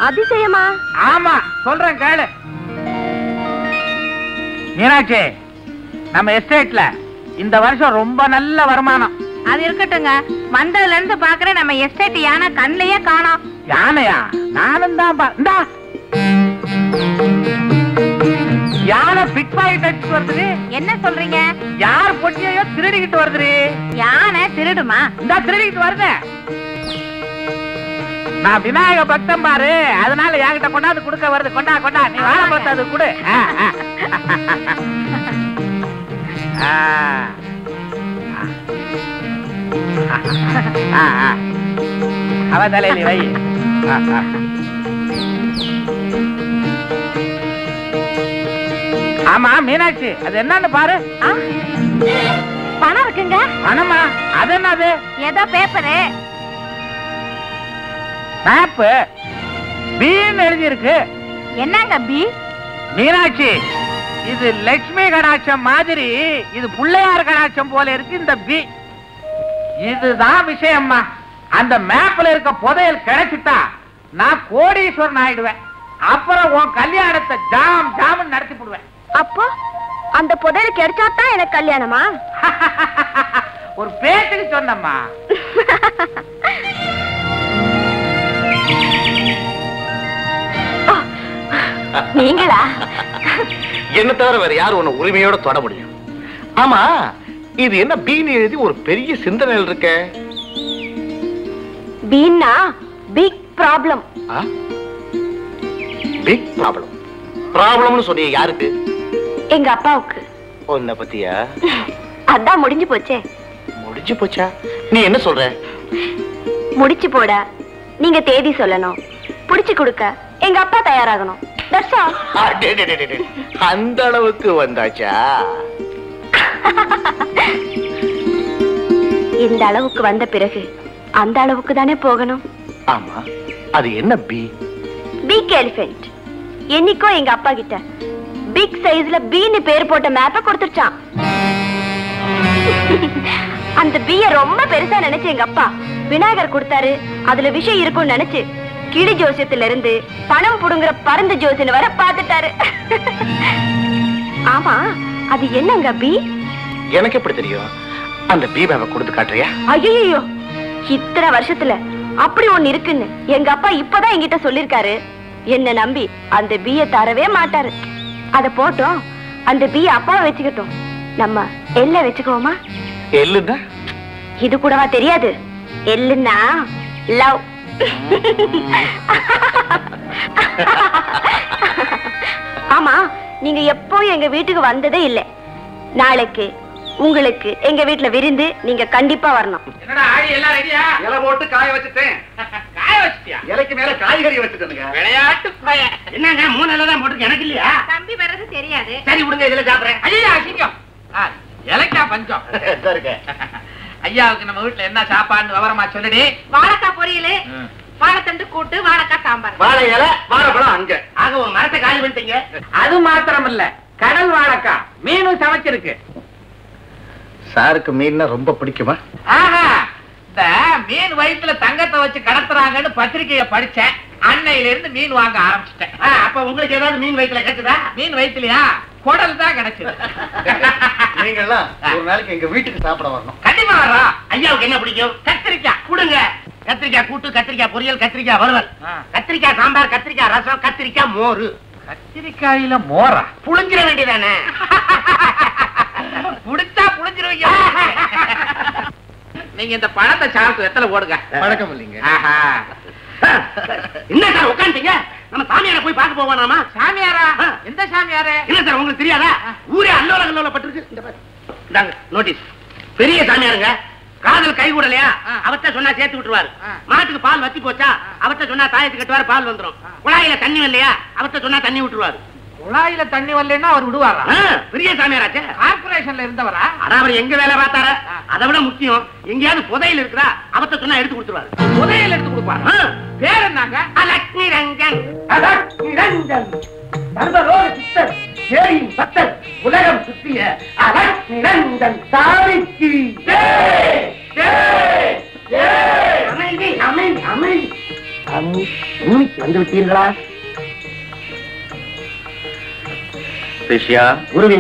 அதிசயமா? ஆமா, சொல்றேன் கேளு. மீனாட்சி, நம்ம எஸ்டேட்ல இந்த வருஷம் ரொம்ப நல்ல வருமானம். அது இருக்கட்டுங்க, வந்ததுல இருந்து பாக்குறேன் நம்ம எஸ்டேட் யானை கண்ணையே காணோம். யானையா? நானும் தான். யானை பிக் பாக்கெட் அடிச்சு வருது. என்ன சொல்றீங்க? யார் பொட்டியோ திருடிக்கிட்டு வருது. யானை திருடுமா? இந்த திருடிக்கிட்டு வருது. நான் விநாயக பக்தம் பாரு, அதனால என்கிட்ட கொண்டாந்து கொடுக்க வருது. கொண்டா நீ வாழ பார்த்து அது கொடு. அவ தலையில வை. ஆமா மீனாட்சி, அது என்னன்னு பாரு. பணம் இருக்குங்க. பணமா? அது என்னது? ஏதோ பேப்பரு. மேப்பு பீன்னு எழுதி இருக்கு. என்னங்க பி? மீனாட்சி, இது லட்சுமி கடாட்சம் மாதிரி, இது பிள்ளையார் கடாட்சம் போல இருக்கு இந்த பி. இதுதான் விஷயம்மா. அந்த மேப்ல இருக்க புதையல் கிடைச்சிட்டா நான் கோடீஸ்வரன் ஆயிடுவேன். அப்புறம் உன் கல்யாணத்தை ஜாம் நடத்தி போடுவேன். அப்போ அந்த புதையல் கிடைச்சாதான் எனக்கு கல்யாணமா? ஒரு பேச்சுக்கு சொன்னம்மா. நீங்களா? என்ன தவிர வேற யாரும் உன்னை உரிமையோட தொட முடியும்? ஆமா, இது என்ன பீன் எழுதி ஒரு பெரிய சிந்தனையில் இருக்க? பீன்னா பிக் ப்ராப்ளம். Big problem? ப்ராப்ளம்னு சொன்னீங்க யாருக்கு? எங்க அப்பாவுக்கு. உன்னை பத்தியா? அதான் முடிஞ்சு போச்சே. முடிஞ்சு போச்சா? நீ என்ன சொல்ற? முடிச்சு போட நீங்க தேதி சொல்லணும், புடிச்சு கொடுக்க எங்க அப்பா தயாராகணும். அந்த அளவுக்கு வந்தாச்சா? இந்த அளவுக்கு வந்த பிறகு அந்த அளவுக்கு தானே போகணும். ஆமா, அது என்ன பி? Big elephant. என்னைக்கோ எங்க அப்பா கிட்ட பிக் சைஸ்ல பீன்னு பேர் போட்ட மேப்ப கொடுத்துச்சான். அந்த பீய ரொம்ப பெருசா நினைச்சு எங்க அப்பா விநாயகர் கொடுத்தாரு. அதுல விஷயம் இருக்கும்னு நினைச்சு கிளி ஜோசியத்துல இருந்து பணம் புடுங்குற பருந்து ஜோசியன் வர பாத்துட்டாரு. ஆமா, அது என்னங்க பி? எனக்கு எப்படி தெரியும்? அந்த பி மேப்பை கொடுத்து காட்டுறியா? ஐயோ, இத்தனை வருஷத்துல அப்படி ஒண்ணு இருக்குன்னு எங்க அப்பா இப்பதான் என்கிட்ட சொல்லிருக்காரு. என்ன நம்பி அந்த பீய தரவே மாட்டாரு. அத போட்டோம், அந்த பீய அப்பாவை வச்சுக்கிட்டோம். நம்ம எல்ல வச்சுக்குவோமா? எல்லுன்னா? இது கூடவா தெரியாது? எல்லுன்னா லவ். ஆமா, நீங்க எப்பவும் எங்க வீட்டுக்கு வந்ததே இல்லை. நாளைக்கு உங்களுக்கு எங்க வீட்டுல விருந்து, நீங்க கண்டிப்பா வரணும். என்னடா ஆடி எல்லாம் ரெடியா? இலை போட்டு காய வச்சுட்டேன். காய வச்சிட்டியா? இலைக்கு மேல காய்கறி வச்சுட்டேங்க. விளையாட்டு பய. என்னங்க 3 இலை தான் போட்டுருக்கு, எனக்கு இல்லையா? தம்பி வர்றது தெரியாது. சரி விடுங்க, இதுல சாப்பிடுறேன். ஐயா அசிங்கம். இலைக்கா பஞ்சம் இருக்கு. ஐயாவுக்கு நம்ம வீட்டுல என்ன சாப்பாடு விவரமா சொல்லுடி. வாழைக்காய் பொரியல், வாழைத்தண்டு கூட்டு, வாழைக்காய் சாம்பார். வாழை இலை, வாழைப்பழம் அங்க. ஆக ஒரு மரத்தை காலி பண்ணிட்டீங்க. அது மாத்திரம் இல்ல, கடல் வாழைக்காய் மீனும் சமைச்சிருக்கு. சாருக்கு மீன்னா ரொம்ப பிடிக்குமா? ஆஹா, இந்த மீன் வயிற்றுல தங்கத்தை வச்சு கடத்துறாங்கன்னு பத்திரிகைய படிச்சேன். அன்னையில இருந்து மீன் வாங்க ஆரம்பிச்சிட்டேன். அப்ப உங்களுக்கு ஏதாவது மீன் வயிற்றுல கிடைச்சதா? மீன் வயிற்றுலயா? குடல் தான் கிடைச்சது. நீங்க எல்லாம் ஒரு நாளைக்கு எங்க வீட்டுக்கு சாப்பிட வரணும். கண்டிப்பா வர்றோம். ஐயாவுக்கு என்ன பிடிக்கும்? கத்திரிக்காய் கொடுங்க. கத்திரிக்காய் கூட்டு, கத்திரிக்காய் பொரியல், கத்திரிக்காய் வறுவல், கத்திரிக்காய் சாம்பார், கத்திரிக்காய் ரசம், கத்திரிக்காய் மோரு. கத்திரிக்காயில மோரா? புளிஞ்சிட வேண்டியதானே? புடிச்சா புளிஞ்சிருவீங்க. நீங்க இந்த பழத்தை சாப்பிட்டு எத்தனை போடுங்க. பழக்கம் இல்லைங்க. என்ன சார் உட்காந்துட்டீங்க? நம்ம சாமியார போய் பார்க்க போவானாமா? சாமியாரா? எந்த சாமியாரு? இல்ல சார், உங்களுக்கு தெரியாதா? ஊரே அல்லோல கல்லோல பட்டிருக்கு. இந்தாங்க நோட்டீஸ். பெரிய சாமியாருங்க. காதல் கை கூடலையா? அவர்கிட்ட சொன்னா சேர்த்து விட்டுருவாரு. மாட்டுக்கு பால் வத்தி போச்சா? அவர்கிட்ட சொன்னா தாயத்து கட்டுவாரு, பால் வந்துடும். குழாயில தண்ணி வரலையா? அவர்கிட்ட சொன்னா தண்ணி விட்டுருவாரு. குழாயில தண்ணி வரலன்னா அவர் விடுவாரா? பெரிய சாமியாராச்சே. கார்பரேஷன்ல இருந்தவரா? அவர் எங்க வேலை பார்த்தார? அதை விட முக்கியம், எங்கேயாவது புதையல் இருக்கிறா? அவர்கிட்ட சொன்னா எடுத்து கொடுத்துருவாரு. புதையல் எடுத்து கொடுப்பாரு. பேர் என்னங்க? லட்சுமி ரஞ்சன். நிரஞ்சன் சர்வரோக சித்தர், ஏரியின் பக்தர், உலகம் சுற்றிய நிரஞ்சன் சாமிக்கு அமைதி அமைதி அமைதி. உண்மைக்கு வந்து விட்டீர்களா? சிஷ்யா, குருவே,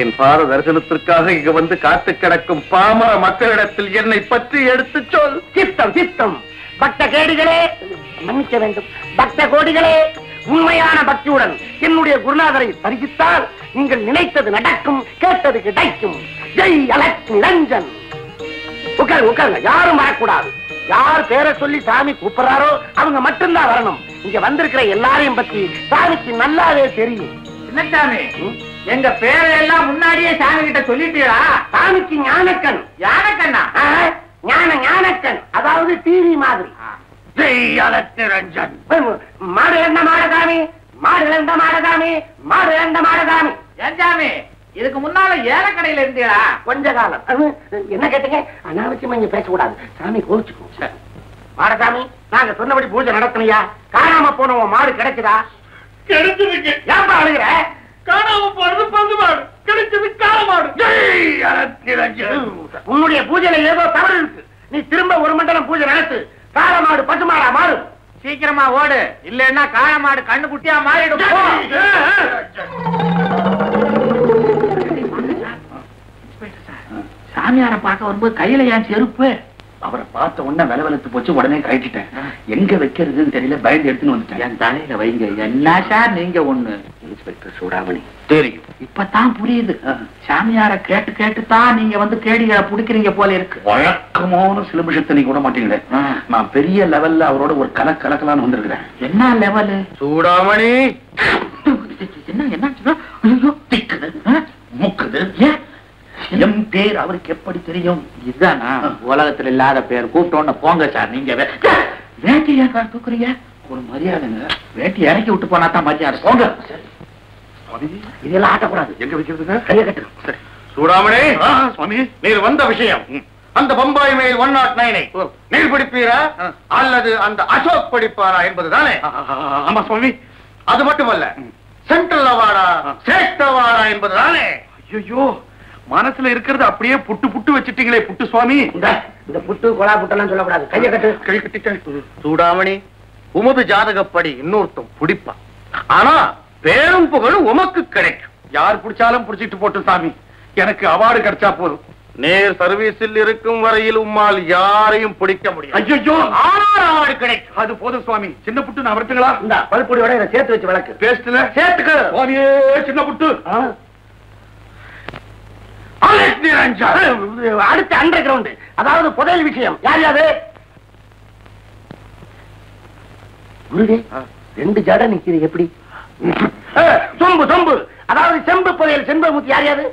என் பார தரிசனத்திற்காக இங்க வந்து காத்து கிடக்கும் பாமர மக்களிடத்தில் என்னை பற்றி எடுத்து சொல். சித்தம் சித்தம். பக்த கேடுகளே, மன்னிக்க வேண்டும். பக்த கோடிகளே, உண்மையான பக்தியுடன் என்னுடைய குருநாதரை தரிசித்தால் நீங்கள் நினைத்தது நடக்கும், கேட்டது கிடைக்கும். ஜெய் அலக் நிரஞ்சன். உட்காருங்க, யாரும் வரக்கூடாது. யார் பேரை சொல்லி சாமி கூப்பிடுறாரோ அவங்க மட்டும்தான் வரணும். இங்க வந்திருக்கிற எல்லாரையும் பத்தி சாமிக்கு நல்லாவே தெரியும். சின்னசாமி, எங்க பேரையெல்லாம் முன்னாடியே சாமி கிட்ட சொல்லிட்டீங்களா? சாமிக்கு ஞானக்கண். யானக்கண்ணா? ஞானக்கண், அதாவது டிவி மாதிரி. ஜெய் அலக் நிரஞ்சன். மாடு எந்த மாடசாமி, மாடு எந்த மாடசாமி, மாடு எந்த மாடசாமி. ஏன் சாமி, இதுக்கு முன்னால ஏலக்கடையில இருந்தீங்களா? கொஞ்ச காலம். என்ன கேட்டீங்க? அனாவசியமா இங்க பேசக்கூடாது, சாமி கோவிச்சுக்கோ. மாடசாமி, நாங்க சொன்னபடி பூஜை நடத்தலையா? காணாம போன உன் மாடு கிடைக்குதா? கிடைச்சிருக்கு. ஏன்பா அழுகிற? காணாம போறது பந்து மாடு, கிடைச்சது காளை மாடு. ஜெய் அலக் நிரஞ்சன். உன்னுடைய பூஜையில ஏதோ தவறு இருக்கு. நீ திரும்ப ஒரு மண்டலம் பூஜை நடத்து. காளை மாடு பசு மாடா மாறும். சீக்கிரமா ஓடு, இல்லன்னா காளை மாடு கண்ணு குட்டியா மாறிடும். சாமியார பார்க்க வரும்போது கையில ஏன் செருப்பு? அவரை பார்த்த உடனே விலவெலுத்து போச்சு, உடனே கழட்டிட்டேன். எங்க வைக்கிறதுன்னு தெரியல, பயந்து எடுத்துன்னு வந்துட்டேன். என் தலையில வைங்க. என்ன சார் நீங்க ஒண்ணு? இன்ஸ்பெக்டர் சூடாமணி. தெரியும். இப்பதான் புரியுது. சாமியார கேட்டு கேட்டுதான் நீங்க வந்து கேடிகளை புடிக்கிறீங்க போல இருக்கு. வழக்கமான சிலமிஷத்தை நீங்க விட மாட்டீங்களே. நான் பெரிய லெவல்ல அவரோட ஒரு கலக்கலான்னு வந்திருக்கிறேன். என்ன லெவலு? சூடாமணி. என்ன என்ன? ஐயோ, திக்குது, முக்குது. ஏன்? என் பேர் அவருக்கு எப்படி தெரியும்? இதுதானா உலகத்துல இல்லாத பேர்? கூப்பிட்டோன்னு போங்க சார். நீங்க வேட்டியா தூக்குறீங்க? ஒரு மரியாதைங்க. வேட்டி இறக்கி விட்டு போனா தான் மரியாதை. போங்க. இதெல்லாம் ஆட்டக்கூடாது. எங்க வைக்கிறதுங்க? கையை கட்டு. சரி. சூடாமணி, சுவாமி, நீர் வந்த விஷயம் அந்த பம்பாய் மேல் 109 நீர் பிடிப்பீரா அல்லது அந்த அசோக் படிப்பாரா என்பதுதானே? ஆமா சுவாமி. அது மட்டுமல்ல, சென்ட்ரல் அவார்டா ஸ்டேட் அவார்டா என்பதுதானே? ஐயோ, மனசுல இருக்கிறது அப்படியே புட்டு புட்டு வச்சிட்டீங்களே புட்டு சுவாமி. இந்த புட்டு கொலா புட்டெல்லாம் சொல்லக்கூடாது. கையை கட்டு. கை கட்டிட்டேன். சூடாமணி, உமது ஜாதகப்படி இன்னொருத்தம் பிடிப்பான். ஆனா பேரும் புகழும் உமக்கு கிடைக்கும். யார் பிடிச்சாலும் பிடிச்சிட்டு போட்டு சாமி, எனக்கு அவார்டு கிடைச்சா போதும். நேர் சர்வீஸில் இருக்கும் வரையில் உம்மால் யாரையும் பிடிக்க முடியும். ஐயோ, ஆனால் அவார்டு கிடைக்கும். அது போதும் சுவாமி. சின்ன புட்டு நான் வரட்டுங்களா? இந்த பல்பொடியோட இதை சேர்த்து வச்சு விளக்கு. பேஸ்ட்ல சேர்த்துக்க. சுவாமியே, சின்ன புட்டு. அலக் நிரஞ்சன். அடுத்த அண்டர் கிரவுண்ட், அதாவது புதையல் விஷயம். யார் யாரு? குருவே, 2 ஜட நிக்குது எப்படி? சொம்பு, அதாவது செம்பு புதையல். செம்பமுத்தி யார் யாரு?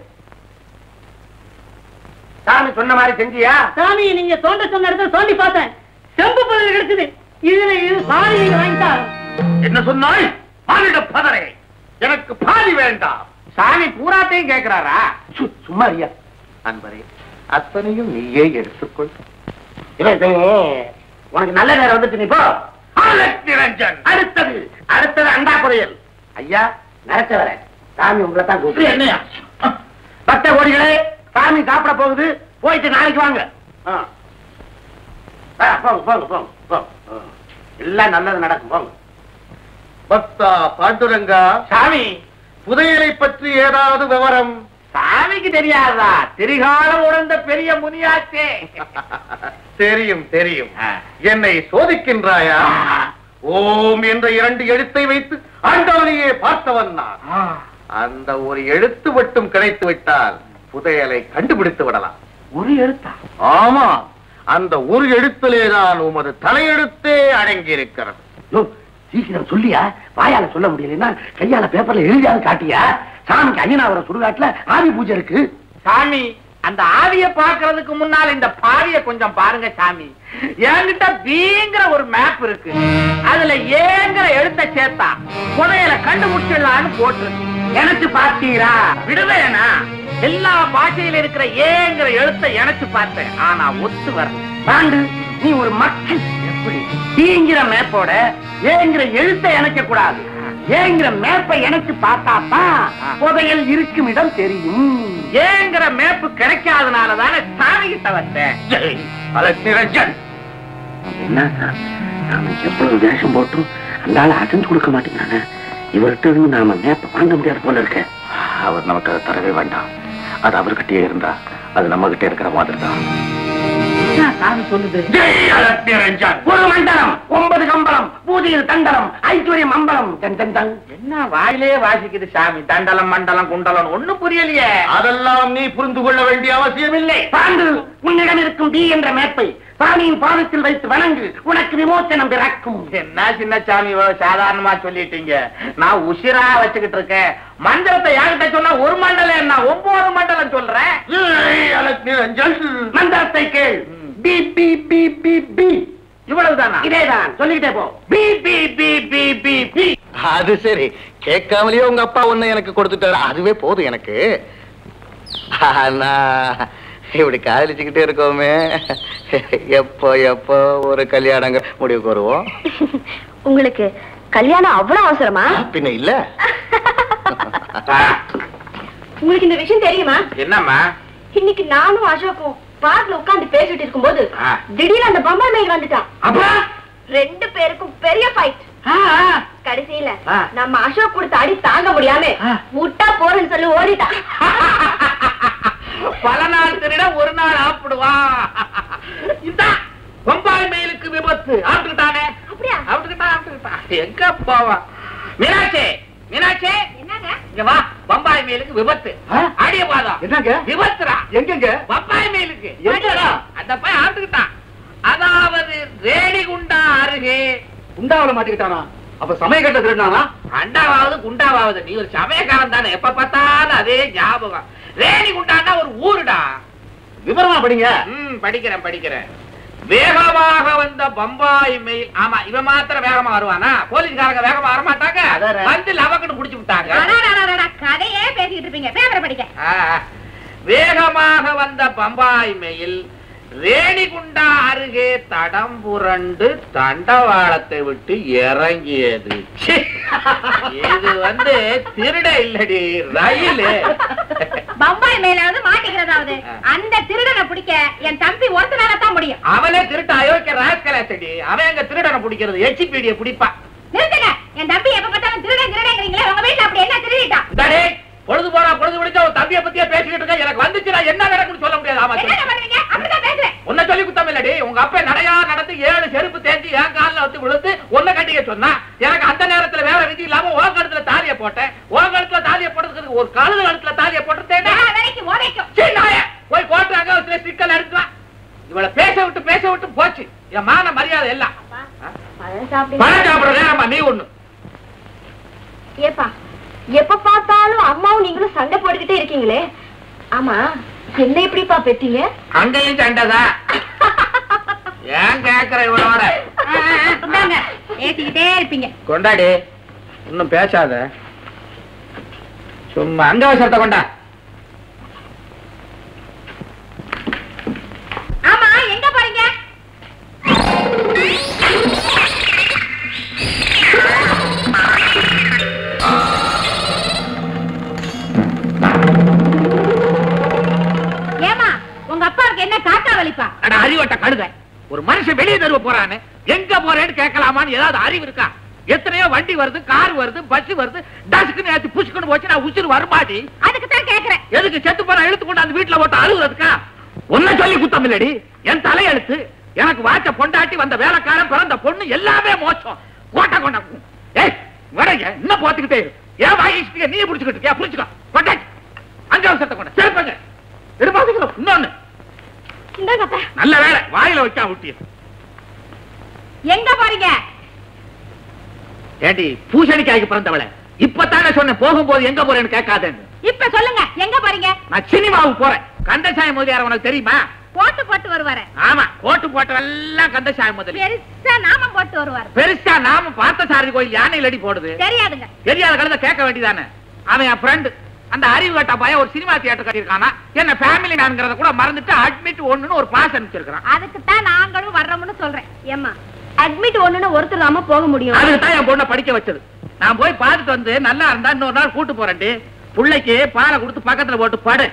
சாமி சொன்ன மாதிரி செஞ்சியா? சாமி, நீங்க தோண்ட சொன்ன இடத்துல தோண்டி பார்த்தேன். செம்பு பதில் கிடைச்சது. இதுல இது பாதி நீங்க வாங்கிட்டா. என்ன சொன்னாய்? பாலிட பதரை. எனக்கு பாதி வேண்டாம். சாமி பூராத்தையும் கேட்கிறாரா? சும்மா ஐயா. அன்பரே, அத்தனையும் நீயே எடுத்துக்கொள். உனக்கு நல்ல நேரம் வந்துட்டு நீ போ. அலக் நிரஞ்சன். அடுத்தது அண்டா புதையல். ஐயா, நடத்த வர சாமி உங்களை தான் கூப்பிடு. என்னையா? பக்த கோடிகளே, சாமி சாப்பிட போகுது. போயிட்டு நாளைக்கு வாங்க. போங்க. எல்லாம் நல்லது நடக்கும். போங்க. பக்தா பாண்டுரங்கா, சாமி, புதையலை பற்றி ஏதாவது விவரம்? சாமிக்கு தெரியாதா? திரிகாலம் உணர்ந்த பெரிய முனியாச்சே. தெரியும். என்னை சோதிக்கின்றாயா? ஓம் என்ற 2 எழுத்தை வைத்து ஆண்டவனையே பார்த்தவன் நான். அந்த ஒரு எழுத்து மட்டும் கிடைத்து விட்டால் புதையலை கண்டுபிடித்து விடலாம். ஒரு எழுத்தா? ஆமா, அந்த ஒரு எழுத்திலேதான் உமது தலையெழுத்தே அடங்கி இருக்கிறது. சீக்கிரம் சொல்லியா? வாயால சொல்ல முடியலன்னா கையால பேப்பர்ல எழுதியாவது காட்டியா? சாமிக்கு அய்யனாவர சுடுகாட்டுல ஆவி பூஜை இருக்கு. சாமி, அந்த ஆவிய பாக்குறதுக்கு முன்னால இந்த பாவிய கொஞ்சம் பாருங்க சாமி. என்கிட்ட பீங்கிற ஒரு மேப் இருக்கு. அதுல ஏங்கிற எழுத்த சேர்த்தா புதையலை கண்டுபிடிச்சிடலான்னு போட்டிருக்கு. எனக்கு பாத்தீரா? விடுவேனா? எல்லா பாஷையில இருக்கிற ஏங்கிற எழுத்த எனக்கு பார்த்தேன். ஆனா ஒத்து வரல. பாண்டு, நீ ஒரு மக்கள். எப்படி தீங்கிற மேப்போட ஏங்கிற எழுத்த இணைக்க கூடாது. ஏங்கிற மேப்பை எனக்கு பார்த்தாதான் புதையல் இருக்கும் இடம் தெரியும். ஏங்கிற மேப்பு கிடைக்காதனாலதானே சாமி கிட்ட வந்தேன். அலக் நிரஞ்சன். என்ன சார், நாம எவ்வளவு வேஷம் போட்டும் அந்த ஆளை அசைஞ்சு கொடுக்க மாட்டேங்கிறாங்க. இவர்கிட்ட இருந்து நாம மேப்பை வாங்க முடியாது போல இருக்க. அவர் நமக்கு அதை தரவே வேண்டாம். அது அவர்கிட்டயே இருந்தா அது நம்ம கிட்ட இருக்கிற மாதிரி தான். சாமி சொல்லுது? ஒரு மண்டலம் 9 கம்பளம் பூஜையில் தண்டலம் ஐஸ்வர்யம் அம்பலம். என்ன வாயிலே வாசிக்குது சாமி? தண்டலம் மண்டலம் குண்டலம் ஒண்ணும் புரியலையே. அதெல்லாம் நீ புரிந்து கொள்ள வேண்டிய அவசியம் இல்லை. பாண்டு, உன்னிடம் இருக்கும் டி என்ற மேப்பை சாமியின் பாதத்தில் வைத்து வணங்கு, உனக்கு விமோச்சனம் பிறக்கும். என்ன சின்ன சாமி சாதாரணமா சொல்லிட்டீங்க? நான் உசிரா வச்சுக்கிட்டு இருக்கேன். மந்திரத்தை யார்கிட்ட சொன்னா ஒரு மண்டலம் என்ன 9 மண்டலம் சொல்றேன். மந்திரத்தை கேள். பி பி பி பி பி. இவ்வளவுதானா? இதேதான், சொல்லிக்கிட்டே போ. பி பி பி பி பி பி. அது சரி, கேட்காமலேயே உங்க அப்பா ஒண்ணு எனக்கு கொடுத்துட்டாரு, அதுவே போதும் எனக்கு. நான் இப்படி காதலிச்சுக்கிட்டே இருக்கோமே, எப்போ எப்போ ஒரு கல்யாணங்க முடிவுக்கு வருவோம்? உங்களுக்கு கல்யாணம் அவ்வளவு அவசரமா? பின்ன இல்ல. உங்களுக்கு இந்த விஷயம் தெரியுமா? என்னம்மா? இன்னைக்கு நானும் அசோக்கும் பார்க்ல உட்கார்ந்து பேசிட்டு இருக்கும்போது திடீர்னு அந்த பம்பாய் மெயில் வந்துட்டான். அப்பா 2 பேருக்கும் பெரிய ஃபைட். கடைசியில நம்ம அசோக் கொடுத்த அடி தாங்க முடியாம முட்டா போறேன்னு சொல்லி ஓடிட்டான். பல நாள் திருட ஒரு நாள் ஆப்பிடுவான். இந்த பம்பாய் மெயிலுக்கு விபத்து ஆப்பிட்டுட்டானே. அப்படியா? ஆப்பிட்டுட்டான். எங்க போவா? மீனாட்சி, மீனாட்சி, என்னங்க? இங்க வா. பம்பாய் மெயிலுக்கு விபத்து. அடிய பாதம். என்னங்க? விபத்துடா. எங்கங்க? பம்பாய் மெயிலுக்கு. எங்கடா? அந்த பையன் ஆப்பிட்டுட்டான். அதாவது ரேணிகுண்டா அருகே. குண்டாவில மாட்டிக்கிட்டானா? அப்ப சமயக்கட்ட திருடானா? அண்டாவாவது குண்டாவாவது, நீ ஒரு சமயக்காரன் தானே, எப்ப பார்த்தாலும் அதே ஞாபகம். ரேணிகுண்டான்னா ஒரு ஊருடா. விவரமா படிங்க. படிக்கிறேன். வேகமாக வந்த பம்பாய் மெயில். ஆமா, இவன் மாத்திரம் வேகமா வருவானா? போலீஸ்காரங்க வேகமா வரமாட்டாங்க. வந்து லவக்குன்னு புடிச்சு விட்டாங்க. கதையே பேசிட்டு இருப்பீங்க, பேப்பர் படிக்க. வேகமாக வந்த பம்பாய் மெயில் ரேணிகுண்டா அருகே தடம் புரண்டு தண்டவாளத்தை விட்டு இறங்கியது. இது திருட இல்லடி, ரயில். பம்பாய் மேலாவது மாட்டிக்கிறதாவது அந்த திருடனை பிடிக்க என் தம்பி ஒருத்தனால தான் முடியும். அவனே திருட்ட அயோக்கிய ராஸ்கலாச்சடி. அவன் எங்க திருடனை பிடிக்கிறது? எச்சிபீடிய பிடிப்பா. நிறுத்துங்க. என் தம்பி எப்ப பார்த்தாலும் திருடங்கிறீங்களே, உங்க வீட்டுல அப்படி என்ன திருடிட்டான்? பொழுது போனா பொழுது விடுச்சா ஒரு தம்பியை பத்தியே பேசிக்கிட்டு இருக்க. எனக்கு வந்துச்சுன்னா என்ன நடக்குன்னு சொல்ல முடியாது. ஆமா, உன்ன சொல்லி குத்தம் இல்லடி. உங்க அப்பா நடையா நடந்து 7 செருப்பு தேஞ்சி என் காலில் விழுந்து ஒன்ன கட்டிக்க சொன்னா, எனக்கு அந்த நேரத்துல வேற விதி இல்லாம ஓ கழுத்துல தாலியை போட்டேன். ஓ கழுத்துல தாலியை போட்டதுக்கு ஒரு கழுது கழுத்துல தாலியை போட்டுட்டேன். போய் கோட்டுறாங்க, சிக்கல் எடுத்துவா. இவளை பேச விட்டு போச்சு என் மான மரியாதை எல்லாம். பழம் சாப்பிடுற நேரமா நீ ஒண்ணு. ஏப்பா, எப்ப பார்த்தாலும் அம்மாவும் நீங்களும் சண்டை போட்டுக்கிட்டே இருக்கீங்களே, ஆமா என்ன எப்படிப்பா பெற்றீங்க? அங்கேயும் சண்டைதான். ஏன் கேக்குற இவனோட? ஏத்திக்கிட்டே இருப்பீங்க. கொண்டாடி, இன்னும் பேசாத, சும்மா அங்கவசரத்தை கொண்டா. ஆமா, எங்க போறீங்க? ஏமா, உங்க அப்பாவுக்கு என்ன காக்கா வலிப்பா? அட அறிவட்ட கழுத, ஒரு மனுஷன் வெளியே தருவ போறான்னு எங்க போறேன்னு கேட்கலாமான்னு ஏதாவது அறிவு இருக்கா? எத்தனையோ வண்டி வருது, கார் வருது, பஸ் வருது, டஸ்க்கு நேத்து புஷ்குன்னு போச்சு, நான் உசுறு வருமாடி. அதுக்கு தான் கேக்குறேன். எதுக்கு செத்து போன இழுத்து கொண்டு அந்த வீட்டுல போட்டு அழுகுறதுக்கா? ஒன்ன சொல்லி குத்தம் இல்லடி, என் தலையெழுத்து. எனக்கு வாச்ச பொண்டாட்டி, வந்த வேலைக்காரன், பிறந்த பொண்ணு எல்லாமே மோசம். கோட்டை கொண்டா. ஏய் வரங்க, இன்னும் போத்துக்கிட்டே ஏன் வாங்கிட்டு நீ புடிச்சுக்கிட்டு இருக்கியா? புடிச்சுக்கோ, கொண்டா. அங்க அவசரத்தை கொண்ட செருப்பங்க எதிர்பார்த்துக்கிறோம். இன்னொன்னு நல்ல வேலை வாயில வைக்கா விட்டிய. எங்க போறீங்க? ஏடி பூசணிக்காய்க்கு பிறந்தவளை, இப்பதானே சொன்ன போகும்போது எங்க போறேன்னு கேட்காதேன்னு. இப்ப சொல்லுங்க, எங்க போறீங்க? நான் சினிமாவுக்கு போறேன். கந்தசாமி முதலியார் உனக்கு தெரியுமா? போட்டு போட்டு வருவாரு. ஆமா, கோட்டு போட்டவெல்லாம் கந்தசாமி முதலி. பெருசா நாமம் போட்டு வருவாரு. பெருசா நாம பார்த்தசாரதி கோயில் யானையில் அடி போடுது. தெரியாதுங்க. தெரியாத கழுத கேட்க வேண்டியதானே. அவன் என் ஃப்ரெண்டு, அந்த அறிவு கட்ட பையன் ஒரு சினிமா தியேட்டர் கட்டியிருக்கானா. என்ன ஃபேமிலி நான்கிறத கூட மறந்துட்டு அட்மிட் 1ன்னு ஒரு பாஸ் அனுப்பிச்சிருக்கான். அதுக்கு தான் நாங்களும் வர்றோம்னு சொல்றேன். ஏம்மா, அட்மிட் 1ன்னு ஒருத்தர் நாம போக முடியும். அதுக்கு தான் என் பொண்ணை படிக்க வச்சது. நான் போய் பார்த்துட்டு வந்து நல்லா இருந்தா இன்னொரு நாள் கூட்டு போறேன்டி. பிள்ளைக்கு பாலை கொடுத்து பக்கத்துல போட்டு படு.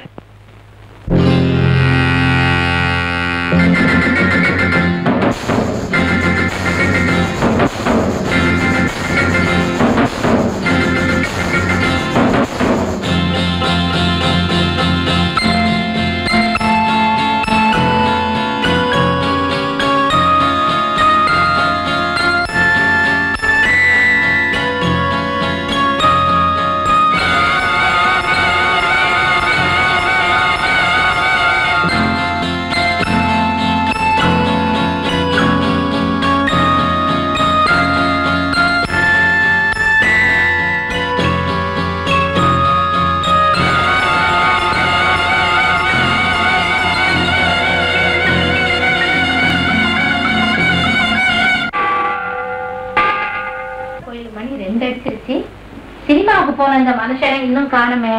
போன இந்த மனுஷனை இன்னும் காணுமே.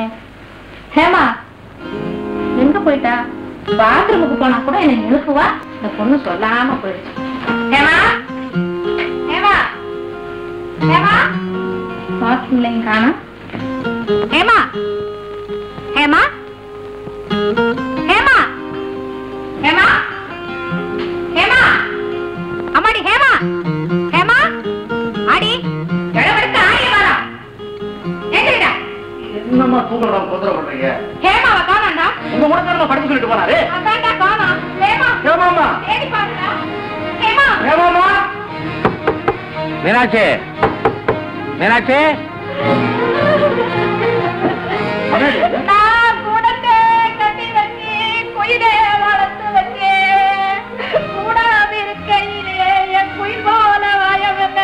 ஹேமா எங்க போயிட்டா? பாத்ரூமுக்கு போனா கூட என்னை எழுப்புவா. இந்த பொண்ணு சொல்லாம போயிடுச்சு. ஹேமா ஹேமா ஹேமா பாத்ரூம்லையும் காணும். ஹேமா ஹேமா ஹேமா ஹேமா ஹேமா அம்மாடி ஹேமா ஹேமா ஆடி எடவெடுக்க ஆடி வரா. எங்கடா? என்னம்மா தூங்குறோம் தொந்தரவு பண்றீங்க? ஹேமாவை காணோம்டா. உங்க முன்னாடி படிப்பு சொல்லிட்டு போனாரு. அதான்டா காணோம். ஹேமா ஹேமாமா தேடி பாருடா. ஹேமா ஹேமாமா மீனாட்சி மீனாட்சி நான் கூடத்தே கட்டி வச்சு குயிலே வளர்த்து வச்சு கூடாது இருக்கையிலே என் குயில் போல வாயவன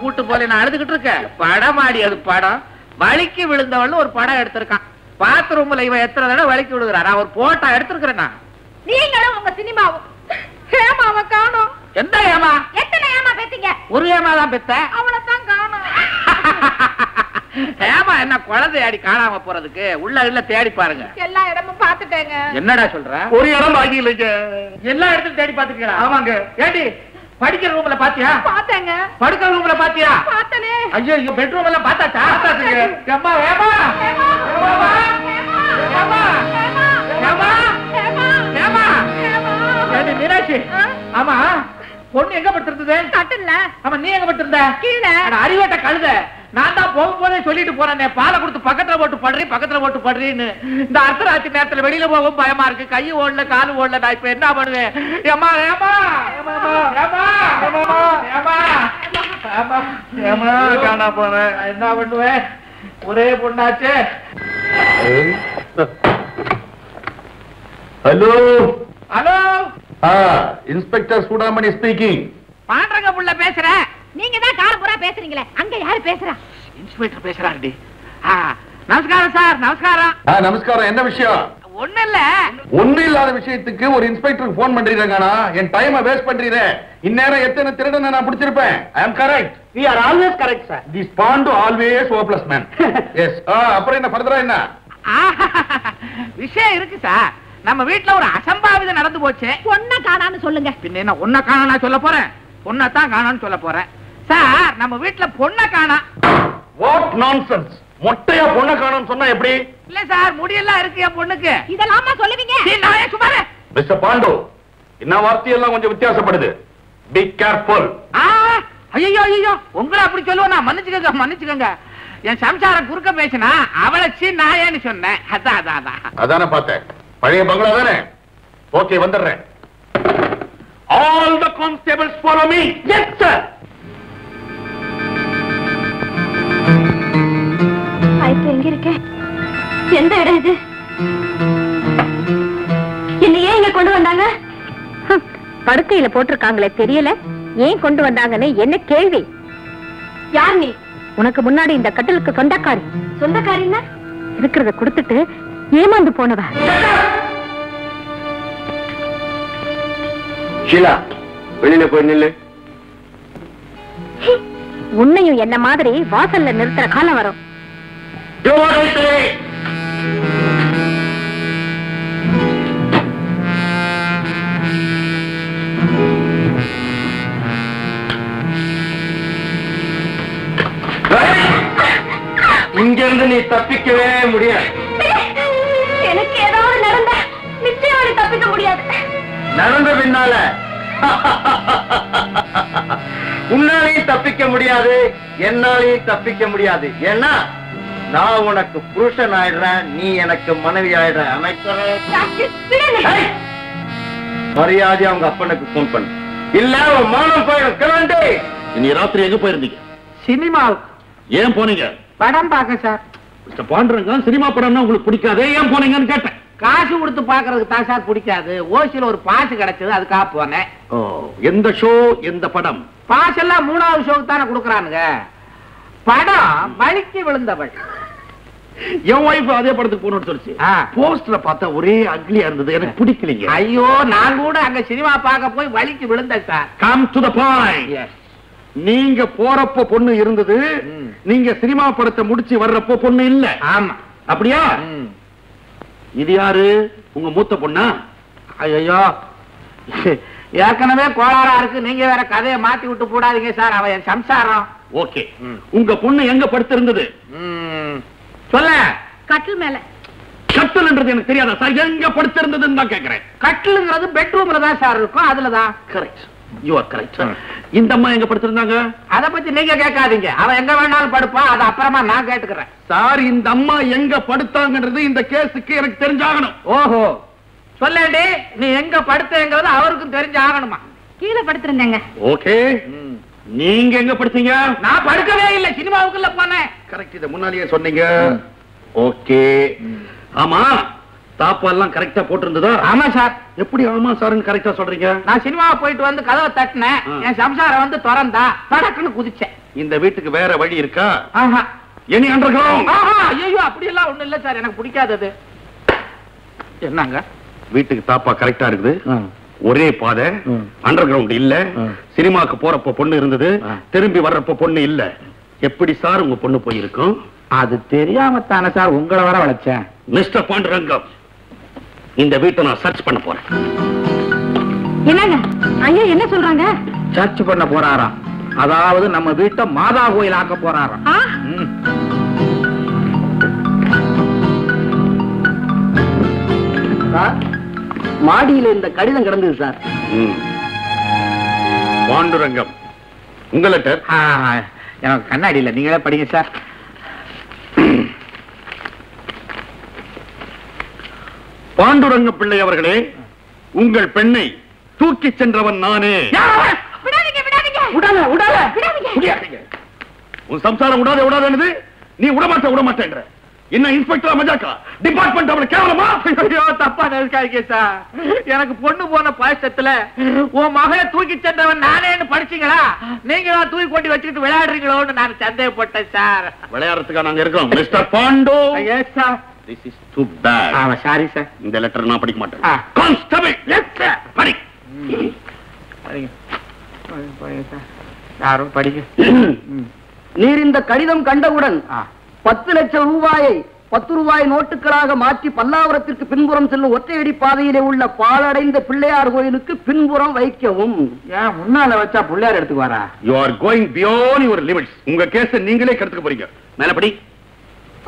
கூட்டு போல நான் அழுதுகிட்டு இருக்கேன். படம் ஆடி அது படம் வலிக்கு விழுந்தவள் ஒரு படம் எடுத்திருக்கான். பாத்ரூம்ல இவன் எத்தனை தடவை வலிக்கு விழுகிறான். நான் ஒரு போட்டோ எடுத்திருக்கிறேன். நீங்களும் உங்க சினிமாவும் ஹேமாவை காணோம். எந்த ஏமா? எத்தனை ஏமா பெத்தீங்க? ஒரு ஏமா தான் பெத்த. அவளைத்தான் காணோம். ஏமா என்ன குழந்தை ஆடி காணாம போறதுக்கு உள்ள இல்ல தேடி பாருங்க. எல்லா இடமும் பாத்துட்டேங்க. என்னடா சொல்ற? ஒரு இடம் பாக்கி இல்லைங்க. எல்லா இடத்துலயும் தேடி பாத்துக்கீங்களா? ஆமாங்க. ஏடி படிக்கிற ரூம்ல பாத்தியா? பாத்தேங்க. படுக்கிற ரூம்ல பாத்தியா? பாத்தனே. ஐயோ ஐயோ பெட்ரூம் எல்லாம் பார்த்தாச்சா? பார்த்தாச்சுங்க. ஏமா ஏமா ஏமா ஏமா ஏமா ஏமா ஏடி மீனாட்சி. ஆமா பொண்ணு எங்க படுத்திருந்தது? கட்டில்ல. ஆமா நீ எங்க படுத்திருந்த? கீழே. அறிவேட்ட கழுத. நான் தான் போகும்போதே சொல்லிட்டு போறேன் பாலை கொடுத்து பக்கத்துல போட்டு படுறீன்னு. இந்த அர்த்தராத்திரி நேரத்துல வெளியில போகவும் பயமா இருக்கு. கை ஓடல காலு ஓடல. நான் இப்ப என்ன பண்ணுவேன்? ஏமா ஏமா ஏமா ஏமா ஏமா ஏமா காணா போறேன். என்ன பண்ணுவேன்? ஒரே பொண்ணாச்சே. Hello hello inspector Soodamani speaking. பாண்டரங்க புள்ள பேசுறேன். நீங்க தான் காரபுரா பேசுறீங்களே, அங்க யாரு பேசுறா? இன்ஸ்பெக்டர் பேசுறாருடி. நமஸ்காரம் சார். நமஸ்காரம். நமஸ்காரம். என்ன விஷயம்? ஒண்ணு இல்ல. ஒண்ணு இல்லாத விஷயத்துக்கு ஒரு இன்ஸ்பெக்டருக்கு போன் பண்றீங்க. என் டைமை வேஸ்ட் பண்றீங்க. இந்நேரம் எத்தனை திருடனை நான் பிடிச்சிருப்பேன். ஐ அம் correct. We are always correct, sir. This Pandu always hopeless man. Yes. அப்புறம் என்ன ஃபர்தரா என்ன? விஷயம் இருக்கு சார். நம்ம வீட்டுல ஒரு அசம்பாவிதம் நடந்து போச்சு. பொண்ணை காணான்னு சொல்லுங்க. பின்ன என்ன ஒன்ன காணா நான் சொல்ல போறேன்? பொண்ணத்தான் காணான்னு சொல்ல போறேன் சார். நம்ம வீட்டுல பொண்ணை காணா. What nonsense. மொட்டையா பொண்ணை காணோம்னு சொன்னா எப்படி? இல்ல சார் முடியெல்லாம் இருக்கு என் பொண்ணுக்கு. இதெல்லாமா சொல்லுவீங்க? நான் சுமாரே. மிஸ்டர் பாண்டு, என்ன வார்த்தையெல்லாம் கொஞ்சம் வித்தியாசப்படுது. Be careful. ஐயோ ஐயோ உங்களை அப்படி சொல்லுவோம். நான் மன்னிச்சுக்கங்க. என் சம்சாரம் குறுக்க பேசினா அவளை நான் ஏன்னு சொன்னேன். அதானே பார்த்தேன். பழைய பங்களா தானே? ஓகே வந்துடுறேன். All the constables follow me. Yes, sir. இப்ப எங்க இருக்க? எந்த இடம் இது? என்ன ஏன் இங்க கொண்டு வந்தாங்க? படுக்கையில போட்டிருக்காங்களே தெரியல. ஏன் கொண்டு வந்தாங்கன்னு என்ன கேள்வி? யார் நீ? உனக்கு முன்னாடி இந்த கட்டிலுக்கு சொந்தக்காரி. சொந்தக்காரின்னா இருக்கிறத கொடுத்துட்டு ஏமாந்து போனவ. ஷீலா, வெளியில போய் நில்லு. உன்னையும் என்ன மாதிரி வாசல்ல நிறுத்துற காலம் வரும். இங்க இருந்து நீ தப்பிக்கவே முடியாது. எனக்கு ஏதாவது நடந்தா நிச்சயம் தப்பிக்க முடியாது. நடந்த பின்னால உன்னாலையும் தப்பிக்க முடியாது, என்னாலையும் தப்பிக்க முடியாது. ஏன்னா நான் உனக்கு புருஷன் ஆயிடுறேன், நீ எனக்கு மனைவி ஆயிடுற. மரியாதை அவங்க அப்பனுக்கு போன் பண்ணு, இல்ல அவன் மானம் போயிடும். கிளம்பி. இன்னைக்கு ராத்திரி எங்க போயிருந்தீங்க? சினிமாவுக்கு. ஏன் போனீங்க? படம் பார்க்க சார். மிஸ்டர் பாண்டுரங்க, சினிமா படம்னா உங்களுக்கு பிடிக்காதே, ஏன் போனீங்கன்னு கேட்டேன். காசு கொடுத்து பாக்குறதுக்கு தான் சார் பிடிக்காது. ஓசியில ஒரு பாசு கிடைச்சது, அதுக்காக போனேன். ஓ, எந்த ஷோ எந்த படம்? பாஸ் எல்லாம் 3வது ஷோக்கு தானே கொடுக்கறானுங்க. படம் வலிக்கு விழுந்தவள். என் ஒய்ஃப் அதே படத்துக்கு போகணும்னு சொல்லிச்சு. போஸ்டரை பார்த்தா ஒரே அக்லியா இருந்தது, எனக்கு பிடிக்கலைங்க. ஐயோ, நான் கூட அங்க சினிமா பார்க்க போய் வலிக்கு விழுந்தேன் sir. Come to the point. நீங்க போறப்போ பொண்ணு இருந்தது, நீங்க சினிமா படத்தை முடிச்சு வர்றப்போ பொண்ணு இல்ல. ஆமா. அப்படியா? இது யாரு? உங்க மூத்த பொண்ணா? ஐயோ, ஏற்கனவே கோளாரா இருக்கு, நீங்க வேற கதையை மாத்தி விட்டு போடாதீங்க சார். அவ என் சம்சாரம். ஓகே, உங்க பொண்ணு எங்க படுத்திருந்தது? சொல்ல. கட்டில் மேல. கட்டில்ன்றது எனக்கு தெரியாதா சார்? எங்க படுத்திருந்ததுன்னு தான் கேக்குறேன். கட்டிலுங்கிறது பெட்ரூம்ல தான் சார் இருக்கும், அதுலதான். Correct, you are correct. இந்த அம்மா எங்க படுத்திருந்தாங்க? அத பத்தி நீங்க கேட்காதீங்க, அவ எங்க வேணாலும் படுப்பா, அது அப்புறமா நான் கேட்டுக்கிறேன். சார், இந்த அம்மா எங்க படுத்தாங்கன்றது இந்த கேஸுக்கு எனக்கு தெரிஞ்சாகணும். ஓஹோ, சொல்லேண்டி, நீ எங்க படுத்தேங்கிறது அவருக்கும் தெரிஞ்சு ஆகணுமா? கீழே படுத்திருந்தேங்க. ஓகே, நீங்க எங்க படுத்தீங்க? நான் படுக்கவே இல்லை, சினிமாவுக்குள்ள போனேன். கரெக்ட், இத முன்னாலேயே சொன்னீங்க. ஓகே, ஆமா, தாப்பால்லாம் கரெக்டா போட்டிருந்ததா? ஆமா சார். எப்படி ஆமா சார்னு கரெக்டா சொல்றீங்க? நான் சினிமாவை போயிட்டு வந்து கதவை தட்டினேன், என் சம்சாரம் வந்து திறந்தா, படக்குன்னு குதிச்சேன். இந்த வீட்டுக்கு வேற வழி இருக்கா? ஆஹா. Any underground? ஆஹா, ஐயோ, அப்படி எல்லாம் ஒண்ணு இல்ல சார், எனக்கு பிடிக்காதது. என்னங்க? வீட்டுக்கு தாப்பா கரெக்டா இருக்குது, ஒரே பாதை, அண்டர் கிரவுண்ட் இல்ல. சினிமாக்கு போறப்ப பொண்ணு இருந்தது, திரும்பி வர்றப்ப பொண்ணு இல்ல. எப்படி சார் உங்க பொண்ணு போயிருக்கும்? அது தெரியாம தானே சார் உங்களை வர வளைச்சேன். மிஸ்டர் பாண்டுரங்கம், இந்த வீட்டை நான் சர்ச் பண்ண போறேன். என்னங்க ஐயா என்ன சொல்றாங்க? சர்ச் பண்ண போறாராம், அதாவது நம்ம வீட்டை மாதா கோயில் ஆக்க போறாராம். மாடியில இந்த கடிதம் கிடந்தது சார். பாண்டுரங்கம், உங்க லெட்டர். எனக்கு கண்ணாடி இல்ல, நீங்களே படிங்க சார். பாண்டுரங்க பிள்ளை அவர்களே, உங்கள் பெண்ணை தூக்கி சென்றவன் நானே. உன் சம்சாரம் விடாத விடாதது, நீ விடமாட்டேன்ற என்ன இன்ஸ்பெக்டர் மஜாக்கா? டிபார்ட்மெண்ட் அவளை கேவலமா? ஐயோ, தப்பா நினைக்காதீங்க சார். எனக்கு பொண்ணு போன பாயசத்துல உன் மகளை தூக்கி சென்றவன் நானேன்னு படிச்சீங்களா? நீங்க தான் தூக்கி கொண்டு வச்சுக்கிட்டு விளையாடுறீங்களோன்னு நான் சந்தேகப்பட்டேன் சார். விளையாடுறதுக்கா நாங்க இருக்கோம் mister Pandu. Yes sir. This is too bad. ஆமா, சாரி சார். இந்த லெட்டர் நான் படிக்க மாட்டேன். கான்ஸ்டபிள், எஸ் சார், படி. படிங்க சார். யாரும் படிங்க. நீர் இந்த கடிதம் கண்டவுடன் 10 லட்சம் ரூபாயை 10 ரூபாய் நோட்டுகளாக மாற்றி பல்லாவரத்திற்கு பின்புறம் செல்லும் ஒற்றையடி பாதையிலே உள்ள பாழடைந்த பிள்ளையார் கோயிலுக்கு பின்புறம் வைக்கவும். ஏன் முன்னால வச்சா பிள்ளையார் எடுத்துக்கு வரா? You are going beyond your limits. உங்க கேஸ நீங்களே கெடுத்துக்க போறீங்க. மேலப்படி.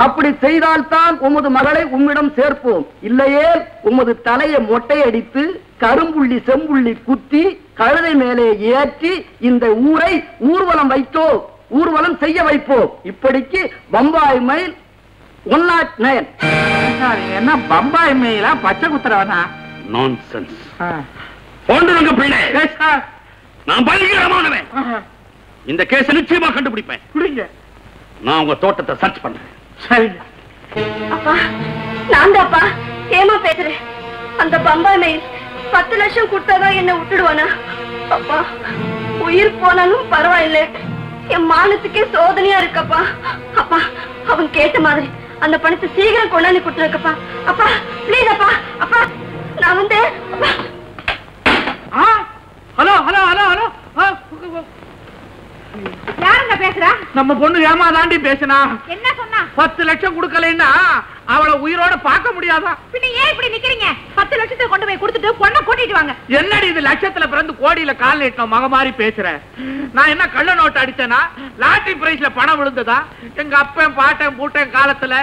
அப்படி செய்தால்தான் உமது மகளை உம்மிடம் சேர்ப்போம், இல்லையே உமது தலையை மொட்டையடித்து கரும்புள்ளி செம்புள்ளி குத்தி கழுதை மேலே ஏற்றி இந்த ஊரை ஊர்வலம் ஊர்வலம் செய்ய வைப்போம். இப்படிக்கு பம்பாய் மைல் 109. என்ன பம்பாய் மெயிலா பச்சை குத்துறவனா? நான்சென்ஸ். பாண்டுரங்க பிள்ளை, நான் பயங்கரமானவன். இந்த கேஸ நிச்சயமா கண்டுபிடிப்பேன். நான் உங்க தோட்டத்தை சர்ச் பண்றேன். சரிங்க. அப்பா, நான் தான்ப்பா ஏமா பேசுறேன். அந்த பம்பாய் மெயில் 10 லட்சம் கொடுத்தாதான் என்ன விட்டுடுவானா? அப்பா, உயிர் போனாலும் பரவாயில்லை, என் மானத்துக்கே சோதனையா இருக்கப்பா. அப்பா, அவன் கேட்ட மாதிரி அந்த பணத்தை சீக்கிரம் கொண்டாந்து கொடுத்துருக்கப்பா. அப்பா பிளீஸ் அப்பா. அப்பா நான் வந்து ஹலோ ஹலோ ஹலோ ஹலோ. யாருங்க பேசுறா? நம்ம பொண்ணு ஏமா தாண்டி பேசினா? என்ன சொன்னா? 10 லட்சம் கொடுக்கலைன்னா அவளை உயிரோட பார்க்க முடியாதா? பின்ன ஏன் இப்படி நிக்கிறீங்க? 10 லட்சத்தை கொண்டு போய் கொடுத்துட்டு பொண்ணை கூட்டிட்டு வாங்க. என்னடி இது, லட்சத்துல பிறந்து கோடியில கால் நீட்டின மக மாதிரி பேசுறேன். நான் என்ன கள்ள நோட்டு அடிச்சேனா? லாட்டரி பிரைஸ்ல பணம் விழுந்ததா? எங்க அப்பன் பாட்டன் பூட்டன் காலத்துல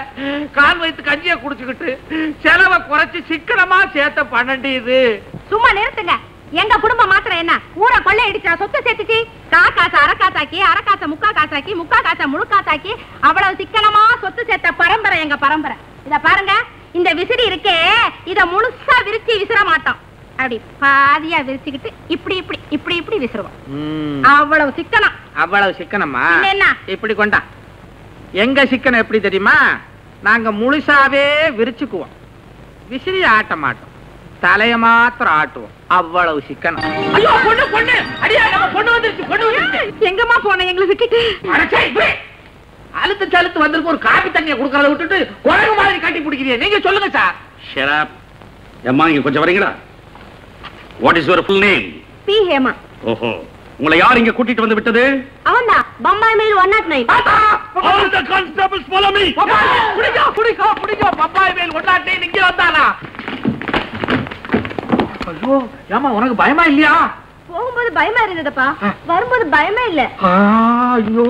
கால் வைத்து கஞ்சியை குடிச்சுக்கிட்டு செலவை குறைச்சு சிக்கனமா சேர்த்த பணண்டி இது. சும்மா நிறுத்துங்க. எங்க குடும்பம் மாத்திரம் என்ன ஊரை கொள்ளை அடிச்சா சொத்து சேர்த்துச்சு? காசை அரக்காத்தாக்கி, அரக்காசை முக்கா காசாக்கி, முக்கா காசை முழுக்காத்தாக்கி அவ்வளவு சிக்கனமா சொத்து சேர்த்த பரம்பரை எங்க பரம்பரை. இத பாருங்க, இந்த விசிறி இருக்கே, இத முழுசா விரிச்சு விசிற மாட்டோம். அப்படி பாதியா விரிச்சுக்கிட்டு இப்படி இப்படி இப்படி இப்படி விசிறுவோம். அவ்வளவு சிக்கனம். அவ்வளவு சிக்கனமா? என்ன இப்படி கொண்டா. எங்க சிக்கனம் எப்படி தெரியுமா? நாங்க முழுசாவே விரிச்சுக்குவோம், விசிறி ஆட்ட மாட்டோம், தலைய மாத்திரம் ஆட்டுவோம். அவ்வளவு சிக்கனம். ஐயோ, பொண்ணு பொண்ணு, அடியா நம்ம பொண்ணு வந்துருச்சு, பொண்ணு வந்துருச்சு. எங்கம்மா போன எங்களை விட்டுட்டு? அழுத்து சலுத்து வந்திருக்க ஒரு காபி தண்ணியை கொடுக்கறத விட்டுட்டு குரங்கு மாதிரி கட்டி பிடிக்கிறீங்க. நீங்க சொல்லுங்க சார். ஷராப். அம்மா இங்க கொஞ்சம் வரீங்களா? What is your full name? B Hema. ஓஹோ, உங்களை யார் இங்க கூட்டிட்டு வந்து விட்டது? அவன்தான் Bombay mail 109. All the constables follow me. புடிக்கோ பம்பாய் மெயில் 109 இங்க வந்தானா? ஐயோ, ஏமா உனக்கு பயமா இல்லையா? போகும்போது பயமா இருந்ததப்பா, வரும்போது பயமே இல்ல. ஐயோ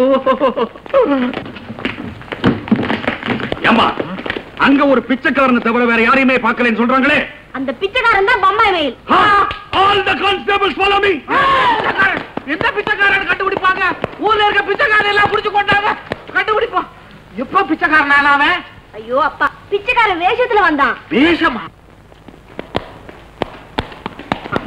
ஏமா, அங்க ஒரு பிச்சைக்காரனை தவிர வேற யாரையுமே பார்க்கலன்னு சொல்றாங்களே. அந்த பிச்சைக்காரன் தான் Bombay mail. All the constables follow me. எந்த பிச்சைக்காரன் கண்டுபிடிப்பாங்க? ஊர்ல இருக்க பிச்சைக்காரன் எல்லாம் புடிச்சு கொண்டாங்க. கண்டுபிடிப்போம். எப்ப பிச்சைக்காரன் ஆனாவே? ஐயோ அப்பா, பிச்சைக்காரன் வேஷத்துல வந்தான். வேஷமா?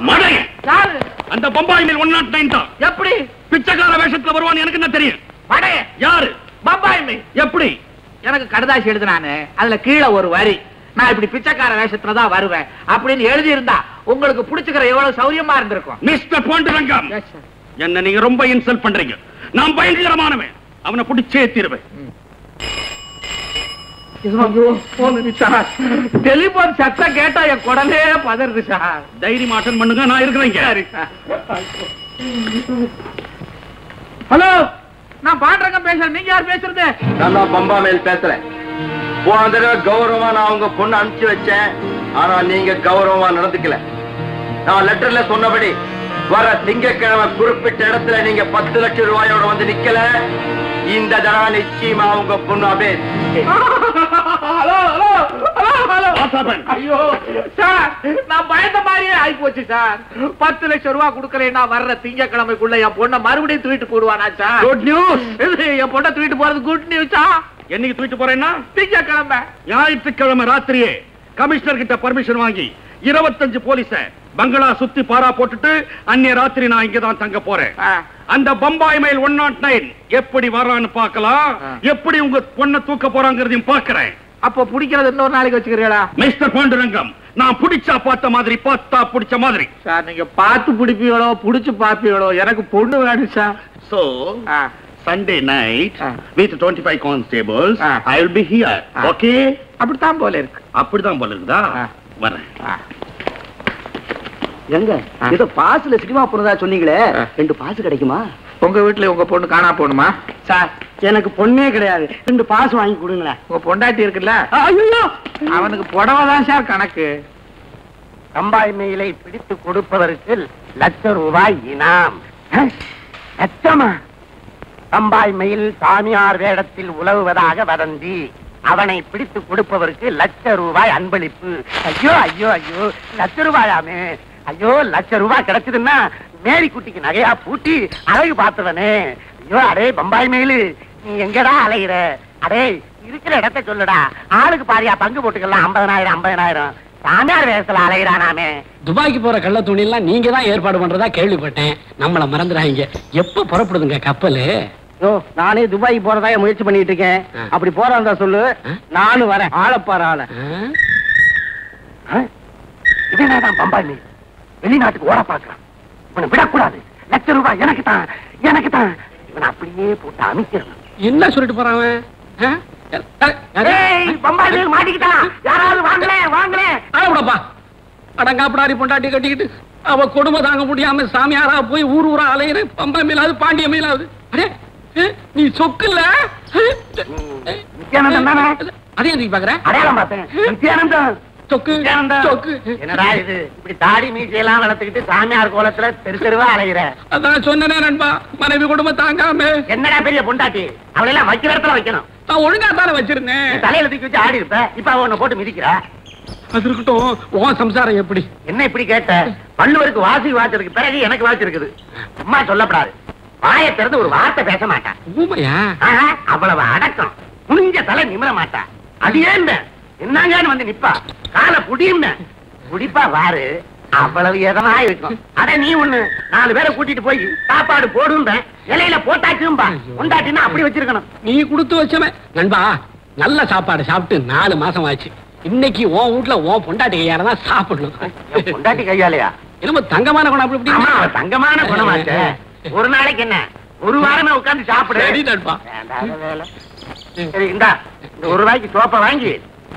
மடை. யாரு? அந்த பம்பாய் மெயில் 109 தான். எப்படி பிச்சைக்கார வேஷத்துல வருவான்னு எனக்கு என்ன தெரியும்? மடை. யாரு? பம்பாய் மெயில். எப்படி? எனக்கு கடுதாசி எழுதுனானு அதுல கீழே ஒரு வரி, நான் இப்படி பிச்சைக்கார வேஷத்துல தான் வருவேன் அப்படின்னு எழுதி இருந்தா உங்களுக்கு பிடிச்சுக்கிற எவ்வளவு சௌரியமா இருந்திருக்கும். மிஸ்டர் பாண்டுரங்கம், என்ன நீங்க ரொம்ப இன்சல்ட் பண்றீங்க. நான் பயங்கரமானவன், அவனை பிடிச்சே தீருவேன். டெலிபோன் சத்தம் கேட்டா என் குடலே பதறுது சார். தைரியமா அட்டெண்ட் பண்ணுங்க, நான் இருக்கிறேன். ஹலோ, நான் பாண்டுரங்கம் பேசுறேன். நீங்க யார் பேசுறது? நான் தான் பம்பா மேல் பேசுறேன். போன தடவை கௌரவமா நான் உங்க பொண்ணு அனுப்பிச்சு வச்சேன், ஆனா நீங்க கௌரவமா நடந்துக்கல. நான் லெட்டர்ல சொன்னபடி வர திங்கட்கிழமை குறிப்பிட்ட இடத்துல நீங்க 10 லட்சம் ரூபாயோட வந்து நிக்கல. இந்த தடவை நிச்சயமா உங்க பொண்ணு அபேஸ். ஐயோ சார், நான் பயந்த மாதிரியே ஆகி போச்சு சார். 10 லட்சம் ரூபாய் கொடுக்கறேன்னா வர்ற திங்கக்கிழமைக்குள்ள என் பொண்ணை மறுபடியும் தூக்கிட்டு போடுவானா சார்? Good news. என் பொண்ணை தூக்கிட்டு போறது குட் நியூஸா? என்னைக்கு தூக்கிட்டு போறேன்னா திங்கக்கிழமை ஞாயிற்றுக்கிழமை ராத்திரியே கமிஷனர் கிட்ட பர்மிஷன் வாங்கி 25 போலீஸ பங்களா சுத்தி பாரா போட்டுட்டு அன்னைய ராத்திரி நான் இங்கதான் தங்க போறேன். அந்த பம்பாய் மெயில் 109 எப்படி வரான்னு பார்க்கலாம், எப்படி உங்க பொண்ணை தூக்க போறாங்கிறதையும் பார்க்கிறேன். அப்போ பிடிக்கிறது இன்னொரு நாளைக்கு வச்சுக்கிறீங்களா? மிஸ்டர் பாண்டுரங்கம், நான் பிடிச்சா பார்த்த மாதிரி, பார்த்தா பிடிச்ச மாதிரி. சார், நீங்க பார்த்து பிடிப்பீங்களோ புடிச்சு பாப்பீங்களோ, எனக்கு பொண்ணு வேணும் sir. So Sunday night with 25 constables I will be here. Okay? அப்படித்தான் போல இருக்கு. அப்படிதான் போல இருக்குதா? வரேன். எங்க ஏதோ பாஸ்ல சினிமா போறதா சொன்னீங்களே, 2 பாஸ் கிடைக்குமா? உங்க வீட்டுல உங்க பொண்ணு காணா போணுமா? சார், எனக்கு பொண்ணே கிடையாது, 2 பாஸ் வாங்கி கொடுங்களேன். உங்க பொண்டாட்டி இருக்குல்ல, ஐயோ அவனுக்கு புடவை தான் சார் கணக்கு. பம்பாய் மெயிலை பிடித்து கொடுப்பதற்கு ₹1,00,000 இனாம். லட்சமா? பம்பாய் மெயில் சாமியார் வேடத்தில் உலவுவதாக வதந்தி, அவனை பிடித்து கொடுப்பவருக்கு ₹1,00,000 அன்பளிப்பு. ஐயோ ஐயோ ஐயோ, ₹1,00,000 ஐயோ, ₹1,00,000 கிடைச்சதுன்னா மேரி குட்டிக்கு நகையா பூட்டி அழகு பார்த்தவனே. ஐயோ, அடே பம்பாய் மெயிலு, நீ எங்கடா அலையிற? அடே, இருக்கிற இடத்த சொல்லுடா, ஆளுக்கு பாரியா பங்கு போட்டுக்கலாம். 50,000 சாமியார் வேஷத்துல அலையிறானாமே. துபாய்க்கு போற கள்ள துணி எல்லாம் நீங்க தான் ஏற்பாடு பண்றதா கேள்விப்பட்டேன். நம்மள மறந்துடாங்க. எப்ப புறப்படுதுங்க கப்பலு? நானே துபாய்க்கு போறதா முயற்சி பண்ணிட்டு இருக்கேன். அப்படி போறதா சொல்லு, நானும் வரேன். ஆளப்பாரு ஆள. இவனாதான் பம்பாய் மெயில், வெளிநாட்டுக்கு ஓட பாக்குறான். இவனை விடக்கூடாது. ₹1,00,000 எனக்கு தான், எனக்கு தான். இவனை அப்படியே போட்டு அமைக்கிறேன். என்ன சொல்லிட்டு போறான்? பம்பாய் மெயில் மாட்டிக்கிட்டான். யாராவது வாங்கலே வாங்கலே. ஆளப்படப்பா, அடங்காப்படாரி பொண்டாட்டி கட்டிக்கிட்டு அவ கொடுமை தாங்க முடியாம சாமியாரா போய் ஊர் ஊரா அலையிற. பம்பாய் மேலாவது பாண்டிய மேலாவது. அடே, நீ சொக்குல நித்யானந்தம் தானே? அதே எதுக்கு பாக்குற? அடையாளம் பார்த்தேன். நித்யானந்தம். சொக்கு சொக்கு. என்னடா இது, இப்படி தாடி மீசையெல்லாம் வளர்த்துக்கிட்டு சாமியார் கோலத்துல தெரு தெருவா அலையிற? அதான் சொன்னனே நண்பா, மனைவி குடும்பம் தாங்காம. என்னடா பெரிய பொண்டாட்டி, அவளெல்லாம் வைக்கிற இடத்துல வைக்கணும். நான் ஒழுங்கா தானே வச்சிருந்தேன். தலையில தூக்கி வச்சு ஆடி இருப்ப, இப்ப அவனை போட்டு மிதிக்கிற. அது இருக்கட்டும், உன் சம்சாரம் எப்படி? என்ன இப்படி கேட்ட? வள்ளுவருக்கு வாசி வாச்சதுக்கு பிறகு எனக்கு வாசி இருக்குது. சும்மா சொல்லப்படாது. வாயை திறந்து ஒரு வார்த்தை பேச மாட்டான். ஊமையா? அவ்வளவு அடக்கம். புனிஞ்ச தலை நிமிர மாட்டான். அது ஏன் என்னங்கன்னு வந்து நிப்பா, காலை புடியும் புடிப்பா வாரு. அவ்வளவு எதனா இருக்கும். அட நீ ஒண்ணு 4 பேரை கூட்டிட்டு போய் சாப்பாடு போடும், இலையில போட்டாச்சும்பா. உண்டாட்டினா அப்படி வச்சிருக்கணும். நீ கொடுத்து வச்சவன் நண்பா. நல்ல சாப்பாடு சாப்பிட்டு 4 மாசம் ஆச்சு. இன்னைக்கு உன் வீட்டுல உன் பொண்டாட்டி கையால தான் சாப்பிடணும். பொண்டாட்டி கையாலையா? என்னமோ தங்கமான குணம். அப்படி இப்படி தங்கமான குணமாச்சு. ஒரு நாளைக்கு என்ன, ஒரு வாரமே உட்கார்ந்து சாப்பிடு. நண்பா. சரி இந்தா இந்த ₹1 சோப்பை வாங்கி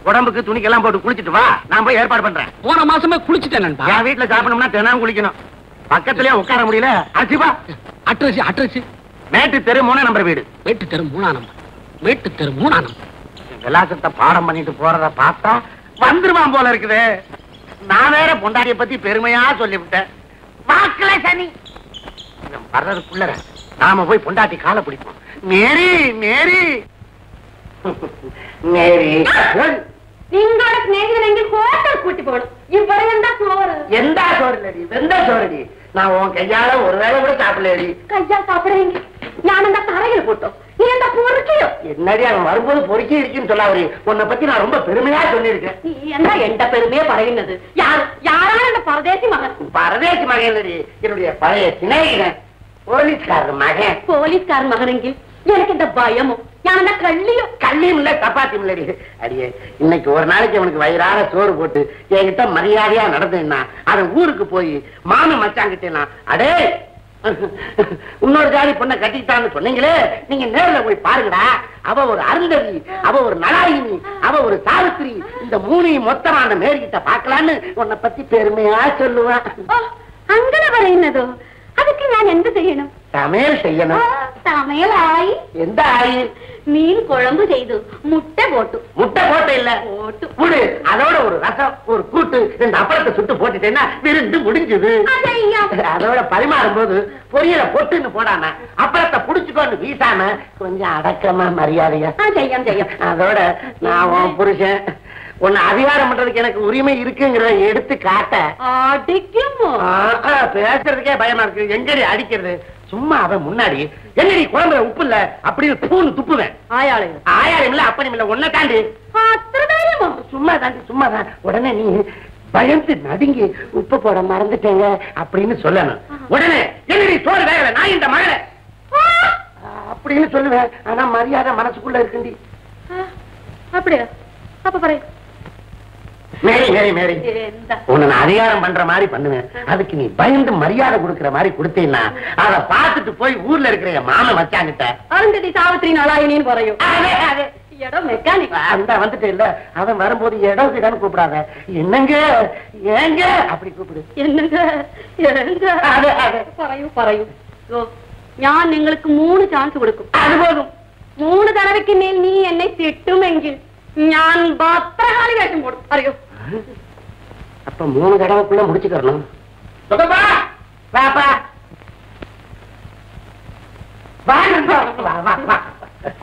உடம்புக்கு துணிக்கெல்லாம் போட்டு குளிச்சுட்டு வா, நான் போய் ஏற்பாடு பண்றேன். போன மாசமே குளிச்சுட்டேன் நண்பா. என் வீட்டுல சாப்பிடணும்னா தினம் குளிக்கணும். பக்கத்துலயே உட்கார முடியல. அரிசிப்பா அட்ரஸ் மேட்டு தெரு 3 நம்பர் வீடு. மேட்டு தெரு 3 நம்பர். மேட்டு தெரு 3 நம்பர். விலாசத்தை பாடம் பண்ணிட்டு போறத பார்த்தா வந்துருவான் போல இருக்குது. நான் வேற பொண்டாட்டிய பத்தி பெருமையா சொல்லிவிட்டேன். வாக்குல சனி வர்றதுக்குள்ள நாம போய் பொண்டாட்டி காலை பிடிப்போம். மேரி மேரி மேரி നിങ്ങളുടെ സ്നേഹിതനെങ്കിൽ ഹോട്ടൽ കൂട്ടി പോകണം. ഇവിടെ എന്താ ചോറ്? എന്താ ചോറില്ലടി? വെന്ത ചോറടി. நான் உன் கையால ஒரு வேளை கூட சாப்பிடலடி. கையா சாப்பிடுறீங்க? நான் அந்த தரையில் போட்டோம். நீ என்ன பொறுக்கியோ? என்னடி அவன் வரும்போது பொறுக்கி இருக்குன்னு சொல்லாவரி. உன்னை பத்தி நான் ரொம்ப பெருமையா சொல்லியிருக்கேன். நீ என்ன எந்த பெருமையே പറയുന്നത്? யாரான அந்த பரதேசி மகன்? பரதேசி மகன் இல்லடி, என்னுடைய பழைய சிநேகிதன் போலீஸ்காரர் மகன். போலீஸ்காரர் மகனெങ്കിൽ எனக்கு இந்த பயமோ? நான் அந்த கள்ளியும் இல்ல சப்பாத்தியும் இல்லடி. அடியே இன்னைக்கு ஒரு நாளைக்கு அவனுக்கு வயிறார சோறு போட்டு என்கிட்ட மரியாதையா நடந்தேன்னா அவன் ஊருக்கு போய் மாமி மச்சாங்கிட்டேனா அடே இன்னொரு ஜாதி பொண்ணை கட்டிக்கிட்டான்னு சொன்னீங்களே, நீங்க நேரில் போய் பாருங்கடா. அவ ஒரு அருந்ததி, அவ ஒரு நலாயினி, அவ ஒரு சாவித்திரி. இந்த 3 மொத்தமா அந்த மேரிகிட்ட பாக்கலான்னு உன்னை பத்தி பெருமையா சொல்லுவான். അങ്ങനെ പറയുന്നതോ? அதுக்கு நான் என்ன செய்யணும்? சமையல் செய்யணும். சமையலாய்? எந்த ஆயி? மீன் குழம்பு செய்து முட்டை போட்டு. முட்டை போட்டு இல்ல புடு, அதோட ஒரு ரசம், ஒரு கூட்டு, 2 அப்பளத்தை சுட்டு போட்டுட்டேன்னா விருந்து முடிஞ்சது. அதோட பரிமாறும் போது பொரியல பொட்டுன்னு போடாம அப்பளத்தை புடிச்சுக்கோன்னு வீசாம கொஞ்சம் அடக்கமா மரியாதையா செய்யும். அதோட நான் உன் புருஷன் உன்னை அதிகாரம் பண்றதுக்கு எனக்கு உரிமை இருக்குங்கிறத எடுத்து காட்ட. அடிக்குமோ? பேசுறதுக்கே பயமா இருக்கு. எங்கடி அடிக்கிறது? சும்மா அவன் முன்னாடி என்னடி குழம்புல உப்பு இல்ல அப்படின்னு பூன்னு துப்புவேன். ஆயாளம் இல்ல அப்படி இல்ல ஒன்ன தாண்டி சும்மா தாண்டி சும்மாதான். உடனே நீ பயந்து நடுங்கி உப்பு போட மறந்துட்டேங்க அப்படின்னு சொல்லணும். உடனே என்னடி சோறு வேகல நான் இந்த மகளை அப்படின்னு சொல்லுவேன். ஆனா மரியாதை மனசுக்குள்ள இருக்குண்டி. அப்படியா? அப்ப பாரு மேரி மேரி மேரி உன்னை நான் அதிகாரம் பண்ற மாதிரி பண்ணுவேன். அதுக்கு நீ பயந்து மரியாதை கொடுக்கற மாதிரி கொடுத்தீங்கன்னா அதை பார்த்துட்டு போய் ஊர்ல இருக்கிற என் மாமன் மச்சாங்கிட்ட அருந்ததி சாவித்திரி நலாயினின்னு பறையும். இடம் மெக்கானிக் அந்த வந்துட்டு இல்ல, அவன் வரும்போது இடம் கிடான்னு கூப்பிடாத. என்னங்க ஏங்க அப்படி கூப்பிடு. என்னங்க പറയും. ഞാൻ നിങ്ങൾക്ക് 3 ചാൻസ് കൊടുക്കും. அது போதும். 3 തടവയ്ക്ക് മേൽ നീ എന്നെ തിട്ടുമെങ്കിൽ ഞാൻ ഭദ്രകാളി വേഷം കൊടുക്കും. അറിയോ? அப்ப 3 தடவைக்குள்ள முடிச்சுக்கணும்.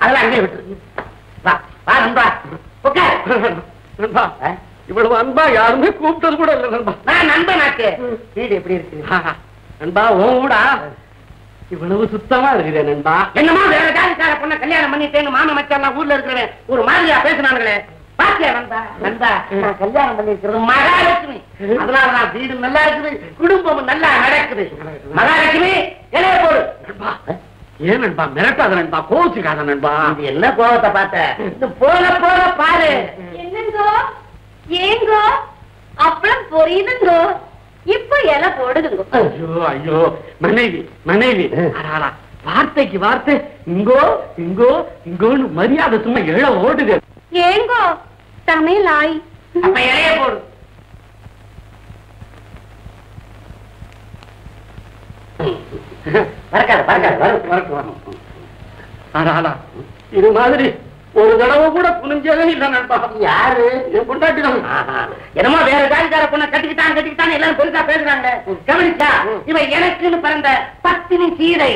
அதெல்லாம் அங்கே விட்டு இவ்வளவு அன்பா யாருமே கூப்பிட்டது கூட இல்ல நண்பா. நான் நண்பனாக்கு வீடு எப்படி இருக்கு நண்பா? ஊடா இவ்வளவு சுத்தமா இருக்குது நண்பா. என்னமா வேற ஜாதிக்கார பொண்ணை கல்யாணம் பண்ணிட்டேன்னு மாமா மச்சான் ஊர்ல இருக்கிறவன் ஒரு மாதிரியா பேசினாங்களே பாத்தியா? நண்பா நண்பா நான் கல்யாணம் பண்ணிருக்கிறது மகாலட்சுமி. அதனாலதான் வீடு நல்லா இருக்குது, குடும்பமும் நல்லா நடக்குது. மகாலட்சுமி இலைய போடு. ஏன் நண்பா மிரட்டாத நண்பா, கோவிச்சுக்காத நண்பா. இது என்ன கோவத்தை பார்த்த? போல போல பாரு. என்னங்கோ ஏங்கோ அப்பளம் பொரியுதுங்கோ. இப்ப இலை போடுதுங்கோ. ஐயோ ஐயோ மனைவி மனைவி வார்த்தைக்கு வார்த்தை இங்கோ இங்கோ இங்கோன்னு மரியாதை சும்மா எழ ஓடுது. ஏங்கோ சமையலாய்? அப்ப இலைய போடு. இது மாதிரி ஒரு தடவை கூட புனிஞ்சதே இல்ல நண்பா. யாரு? என் பொண்டாட்டி தான். என்னமோ வேற ஜாதிக்கார பொண்ணை கட்டிக்கிட்டான் எல்லாரும் பெருசா பேசுறாங்க. கவனிச்சா இவ எனக்குன்னு பிறந்த பத்தினி சீதை.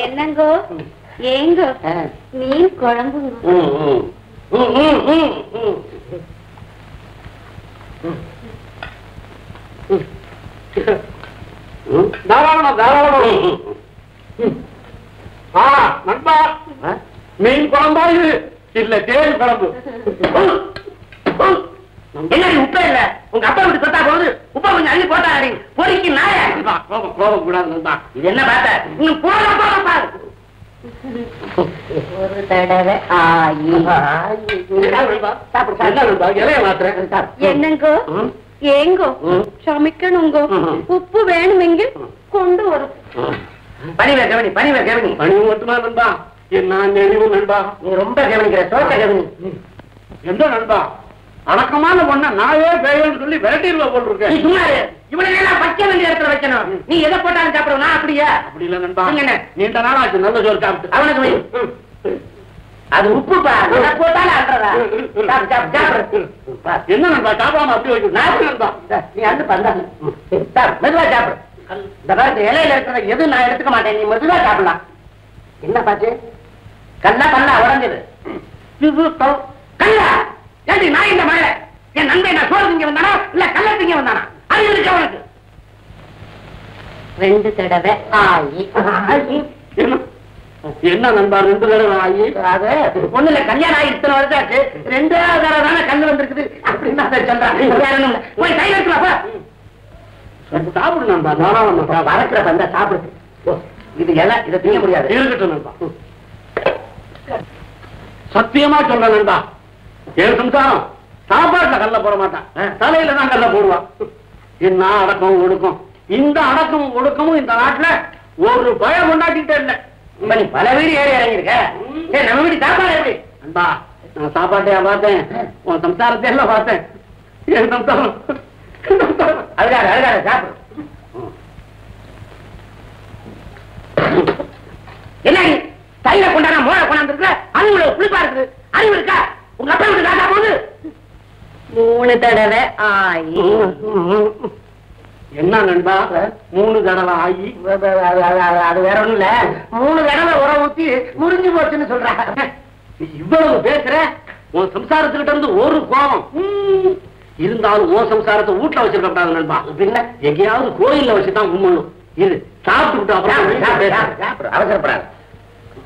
என்னங்கோ ஏங்கோ மீன் குழம்புங்க. தாராளமா தாராளமா. நண்பா மீன் குழம்பா இது இல்ல தேன் குழம்பு. என்ன உப்பே இல்ல? உங்க அப்பா விட்டு சொத்தா போகுது. உப்பா கொஞ்சம் அள்ளி போட்டா பொறிக்கு நாய. கோபம் கூடாது நண்பா. இது என்ன பார்த்த? இன்னும் போக போக பாரு. ஒரு தடவை இலைய மாத்திரம். என்னங்கோ ஏங்கோ சமைக்கணுங்கோ. உப்பு வேணுமெങ്കിൽ கொண்டு வரும். பணிவே கவனி பணிவே கவனி. பணிவு மட்டுமா நண்பா? என்ன நினைவு நண்பா? நீ ரொம்ப கவனிக்கிற தோட்ட கவனி. எந்த நண்பா? அடக்கமான பொண்ண நாயே பேயன்னு சொல்லி விரட்டிடுவா போல் இருக்கேன். இவனுக்கு வைக்க வேண்டிய இடத்துல வைக்கணும். நீ எதை போட்டாலும் சாப்பிடுவோம். நான் அப்படியா? அப்படி இல்ல நண்பா, நீண்ட நாள் ஆச்சு நல்ல சோறு சாப்பிட்டு. அவனுக்கு வை. அது உப்புப்பா, போட்டாலும் அன்றதா? என்ன நண்பா சாப்பிடாம அப்படி வைக்க? நண்பா நீ அண்டு பந்தா மெதுவா சாப்பிடு. இந்த காலத்து இலையில இருக்கிற எது நான் எடுத்துக்க மாட்டேன். நீ மெதுவா சாப்பிடலாம். என்ன பாச்சு? கல்லா பல்லா உடஞ்சது. கல்லா ஏண்டி நான் இந்த மழை என் நண்பை நான் சோறு திங்க வந்தானா இல்ல கல்ல திங்க வந்தானா? அது இருக்கு அவனுக்கு. 2 தடவை ஆயி. என்ன நண்பா 2 தடவை ஆகி? அது ஒண்ணு இல்ல, கல்யாணம் ஆகி இத்தனை வருஷம் ஆச்சு. 2வது தடவை தானே கல்லு வந்திருக்குது அப்படின்னு அதை சொல்றான். போய் கையில் இருக்கலாப்பா. சாப்பிடு நண்பா, தாராளமா வளர்க்கிற பந்தா சாப்பிடு. இது எல்லாம் இதை திங்க முடியாது. இருக்கட்டும் நண்பா. சத்தியமா சொல்ற நண்பா, என் சம்சாரம் சாப்பாட்டுல கல்ல போட மாட்டான், தலையில தான் கல்ல போடுவான். என்ன அடக்கம் ஒடுக்கம்! இந்த அடக்கம் ஒடுக்கமும் இந்த நாட்டுல ஒரு பயம் கொண்டாட்டிட்டே இல்ல. நீ பல வீடு ஏறி இறங்கிருக்க. நம்ம வீடு சாப்பாடு எப்படி நண்பா? நான் சாப்பாட்டையா பார்த்தேன், உன் சம்சாரத்தை எல்லாம் பார்த்தேன். என் சம்சாரம் அதுக்காக அதுக்காக சாப்பிடு. என்ன தைல கொண்டாட மோளை கொண்டாந்து இருக்கிற? அது புளிப்பா இருக்குது. அறிவு இருக்கா? உங்க அப்பா வீட்டு காட்டா போகுது. 3 தடவை ஆயி. என்ன நண்பா 3 தடவை ஆகி? அது வேற ஒண்ணும் இல்ல, 3 தடவை உரம் ஊத்தி முறிஞ்சு போச்சுன்னு சொல்றாங்க. இவ்வளவு பேசுற, உன் சம்சாரத்துக்கிட்ட இருந்து ஒரு கோபம் இருந்தாலும் உன் சம்சாரத்தை வீட்டுல வச்சிருக்க கூடாது நண்பா. பின்ன எங்கேயாவது கோயில்ல வச்சுதான் கும்பிடணும். இது சாப்பிட்டு அப்புறம் அவசரப்படாது.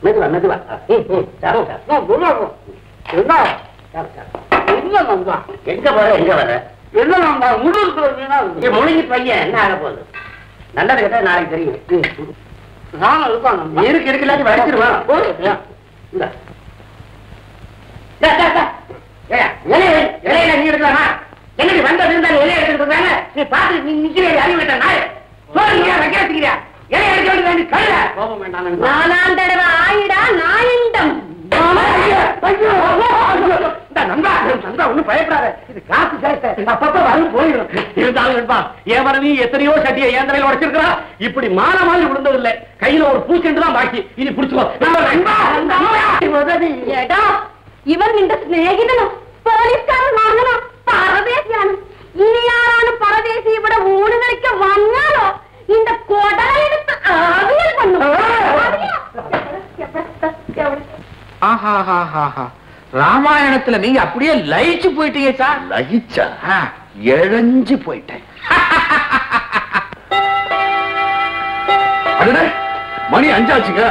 மெதுவா மெதுவா. என்ன நண்பா? எங்க வர எங்க வர? என்ன நண்பா முழுக்க முழுங்கி பையன் என்ன ஆக போகுது? நல்லது கேட்டா நாளைக்கு தெரியும். நானும் இருப்பான் நண்பா. இருக்கு இருக்கு வடிச்சிருவான். இலையில நீ எடுக்கலாமா? என்னடி வந்தது இருந்தாலும் இலைய எடுத்துட்டு நீ பார்த்து நீ நிக்கிறேன் அறிவு விட்ட நாய் சோறியா வைக்க வச்சுக்கிறியா? இலைய எடுக்க வேண்டியது கழுத. கோபம் வேண்டாம் நண்பா. 4ஆம் தடவை ஆயிடா நாயிண்டம். ஒண்ணும் பயப்படாத, இது காசு சேர்த்த அப்பப்ப வந்து போயிடும். இருந்தாலும் நண்பா, என் மனைவி எத்தனையோ சட்டியை என் தலையில உடைச்சிருக்கிறா. இப்படி மாற மாதிரி விழுந்ததில்லை. கையில ஒரு பூச்செண்டு தான் பாக்கி. இனி பிடிச்சுக்கோ. എടാ ഇവർ നിന്റെ സ്നേഹിതനോ പോലീസുകാരനാണോ പരദേശിയാണ്? ഇനി ആരാണ് പരദേശി ഇവിടെ ഊണ് കളിക്ക വന്നാലോ നിന്റെ കൊടലെടുത്ത് ആവിയൽ വന്നു. ராமாயணத்துல நீங்க அப்படியே லயிச்சு போயிட்டீங்க சார். லயிச்சா? இழஞ்சு போயிட்டேன். மணி 5 ஆச்சுங்க.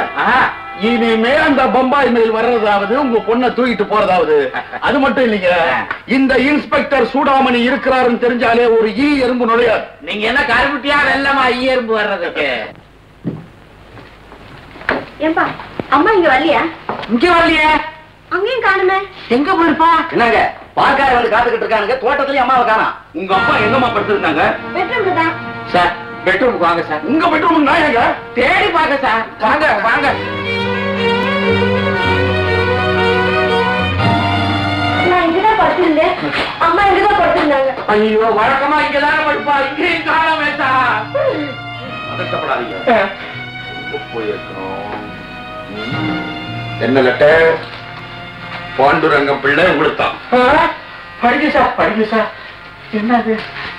இனிமே அந்த பம்பாய் மெயில் வர்றதாவது உங்க பொண்ணை தூக்கிட்டு போறதாவது அது மட்டும் இல்லைங்க. இந்த இன்ஸ்பெக்டர் சூடாமணி இருக்கிறாருன்னு தெரிஞ்சாலே ஒரு ஈ எறும்பு நுழையாது. நீங்க என்ன கருவிட்டியா வெள்ளமா ஈ எறும்பு வர்றதுக்கு? ஏம்பா அம்மா இங்க வரலையா? இங்க வரலையே. அங்கேயும் காணுமே. எங்க போயிருப்பா? என்னங்க பாக்கார வந்து காத்துக்கிட்டு இருக்கானுங்க. தோட்டத்திலயும் அம்மாவை காணோம். உங்க அப்பா எங்கம்மா படுத்திருந்தாங்க? பெட்ரூம்ல தான். சார் பெட்ரூமுக்கு வாங்க சார். உங்க பெட்ரூம் நான் எங்க தேடி பாக்க சார். வாங்க வாங்க. நான் இங்கதான் படுத்திருந்தேன். அம்மா இங்கதான் படுத்திருந்தாங்க. ஐயோ வழக்கமா இங்கதானே படுப்பா. இங்கேயும் காணாமே சார். அதட்டப்படாதீங்க. போயிருக்கணும். என்ன லெட்டர்? பாண்டுரங்கம் பிள்ளை உங்களுக்கு தான். படிக்க சார் படிக்க சார். என்னது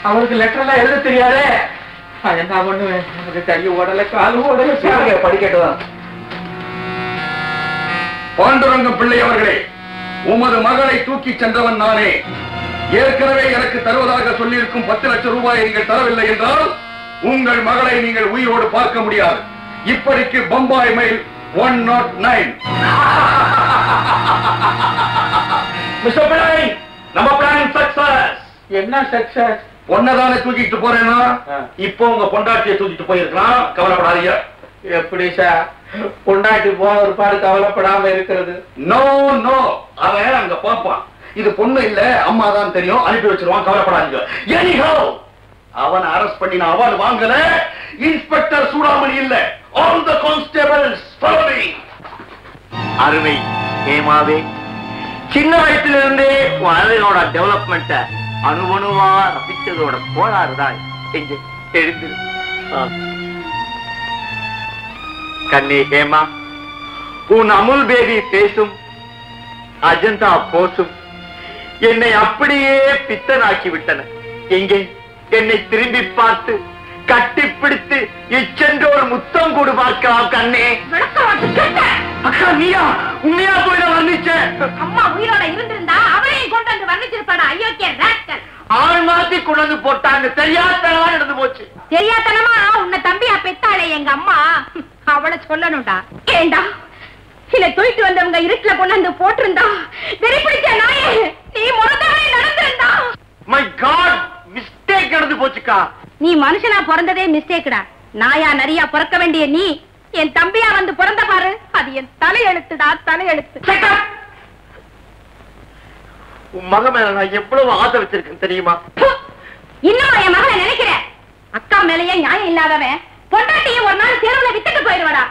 அவருக்கு லெட்டர் எல்லாம் எழுத தெரியாதே. என்ன பண்ணுவேன்? எனக்கு கை ஓடல காலு ஓடல. படிக்கட்டும். பாண்டுரங்கம் பிள்ளை அவர்களே, உமது மகளை தூக்கி சென்றவன் நானே. ஏற்கனவே எனக்கு தருவதாக சொல்லியிருக்கும் 10 லட்சம் ரூபாயை நீங்கள் தரவில்லை என்றால் உங்கள் மகளை நீங்கள் உயிரோடு பார்க்க முடியாது. இப்படிக்கு பம்பாய் மெயில் 109. மிஸ்டர் பிள்ளை, நம்ம பிளான் சக்சஸ். என்ன சக்சஸ்? பொண்ணதானே தூக்கிட்டு போறேன்னா இப்போ உங்க பொண்டாட்டியை தூக்கிட்டு போயிருக்கலாம். கவலைப்படாதீங்க. எப்படி சார் பொண்டாட்டி போன ஒரு பாடு கவலைப்படாம இருக்கிறது? நோ நோ, அவன் அங்க பாப்பான். இது பொண்ணு இல்ல அம்மா தான் தெரியும், அனுப்பி வச்சிருவான். கவலைப்படாதீங்க. Anyhow, அவனை அரெஸ்ட் பண்ணி நான் அவார்டு வாங்கல. இன்ஸ்பெக்டர் சூடாமணி இல்ல. All the constables follow me. அருமை ஏமாவே, சின்ன வயசுல இருந்தே அழகோட டெவலப்மெண்ட அணுவணுவா ரசிச்சதோட கோளாறுதான் எங்க எழுந்து. கண்ணே ஹேமா, உன் அமுல் பேபி பேசும் அஜந்தா போசும் என்னை அப்படியே பித்தனாக்கி விட்டன. எங்கே என்னை திரும்பி பார்த்து கட்டிப்பிடித்து இச்சென்று ஒரு முத்தம் கொடு பார்க்கலாம் கண்ணே. அக்கா நீயா உண்மையா போய் நான் வர்ணிச்சேன். அம்மா உயிரோட இருந்திருந்தா அவளையும் கொண்டு வந்து வர்ணிச்சிருப்பாடா. ஐயோக்கிய ராஸ்கல். ஆள் மாத்தி கொண்டு வந்து போட்டாங்க. தெரியாதனமா நடந்து போச்சு. தெரியாதனமா உன்னை தம்பியா பெத்தாளே எங்க அம்மா, அவளை சொல்லணும்டா. ஏண்டா சில தூக்கிட்டு வந்தவங்க இருட்டுல கொண்டு வந்து போட்டிருந்தா வெறி பிடிச்ச நாயே, நீ முறந்தவரை நடந்திருந்தா. மை காட், மிஸ்டேக் நடந்து போச்சுக்கா. நீ மனுஷனா பிறந்ததே மிஸ்டேக்குடா. நாயா நரியா பிறக்க வேண்டிய நீ என் தம்பியா வந்து பிறந்த பாரு, அது என் தலையெழுத்துடா, தலையெழுத்து. உன் மக மேல நான் எவ்வளவு ஆசை வச்சிருக்கேன் தெரியுமா? இன்னும் என் மகளை நினைக்கிற? அக்கா மேலேயே நியாயம் இல்லாதவன் பொண்டாட்டியும் ஒரு நாள் தெருவுல வித்துட்டு போயிடுவாடா.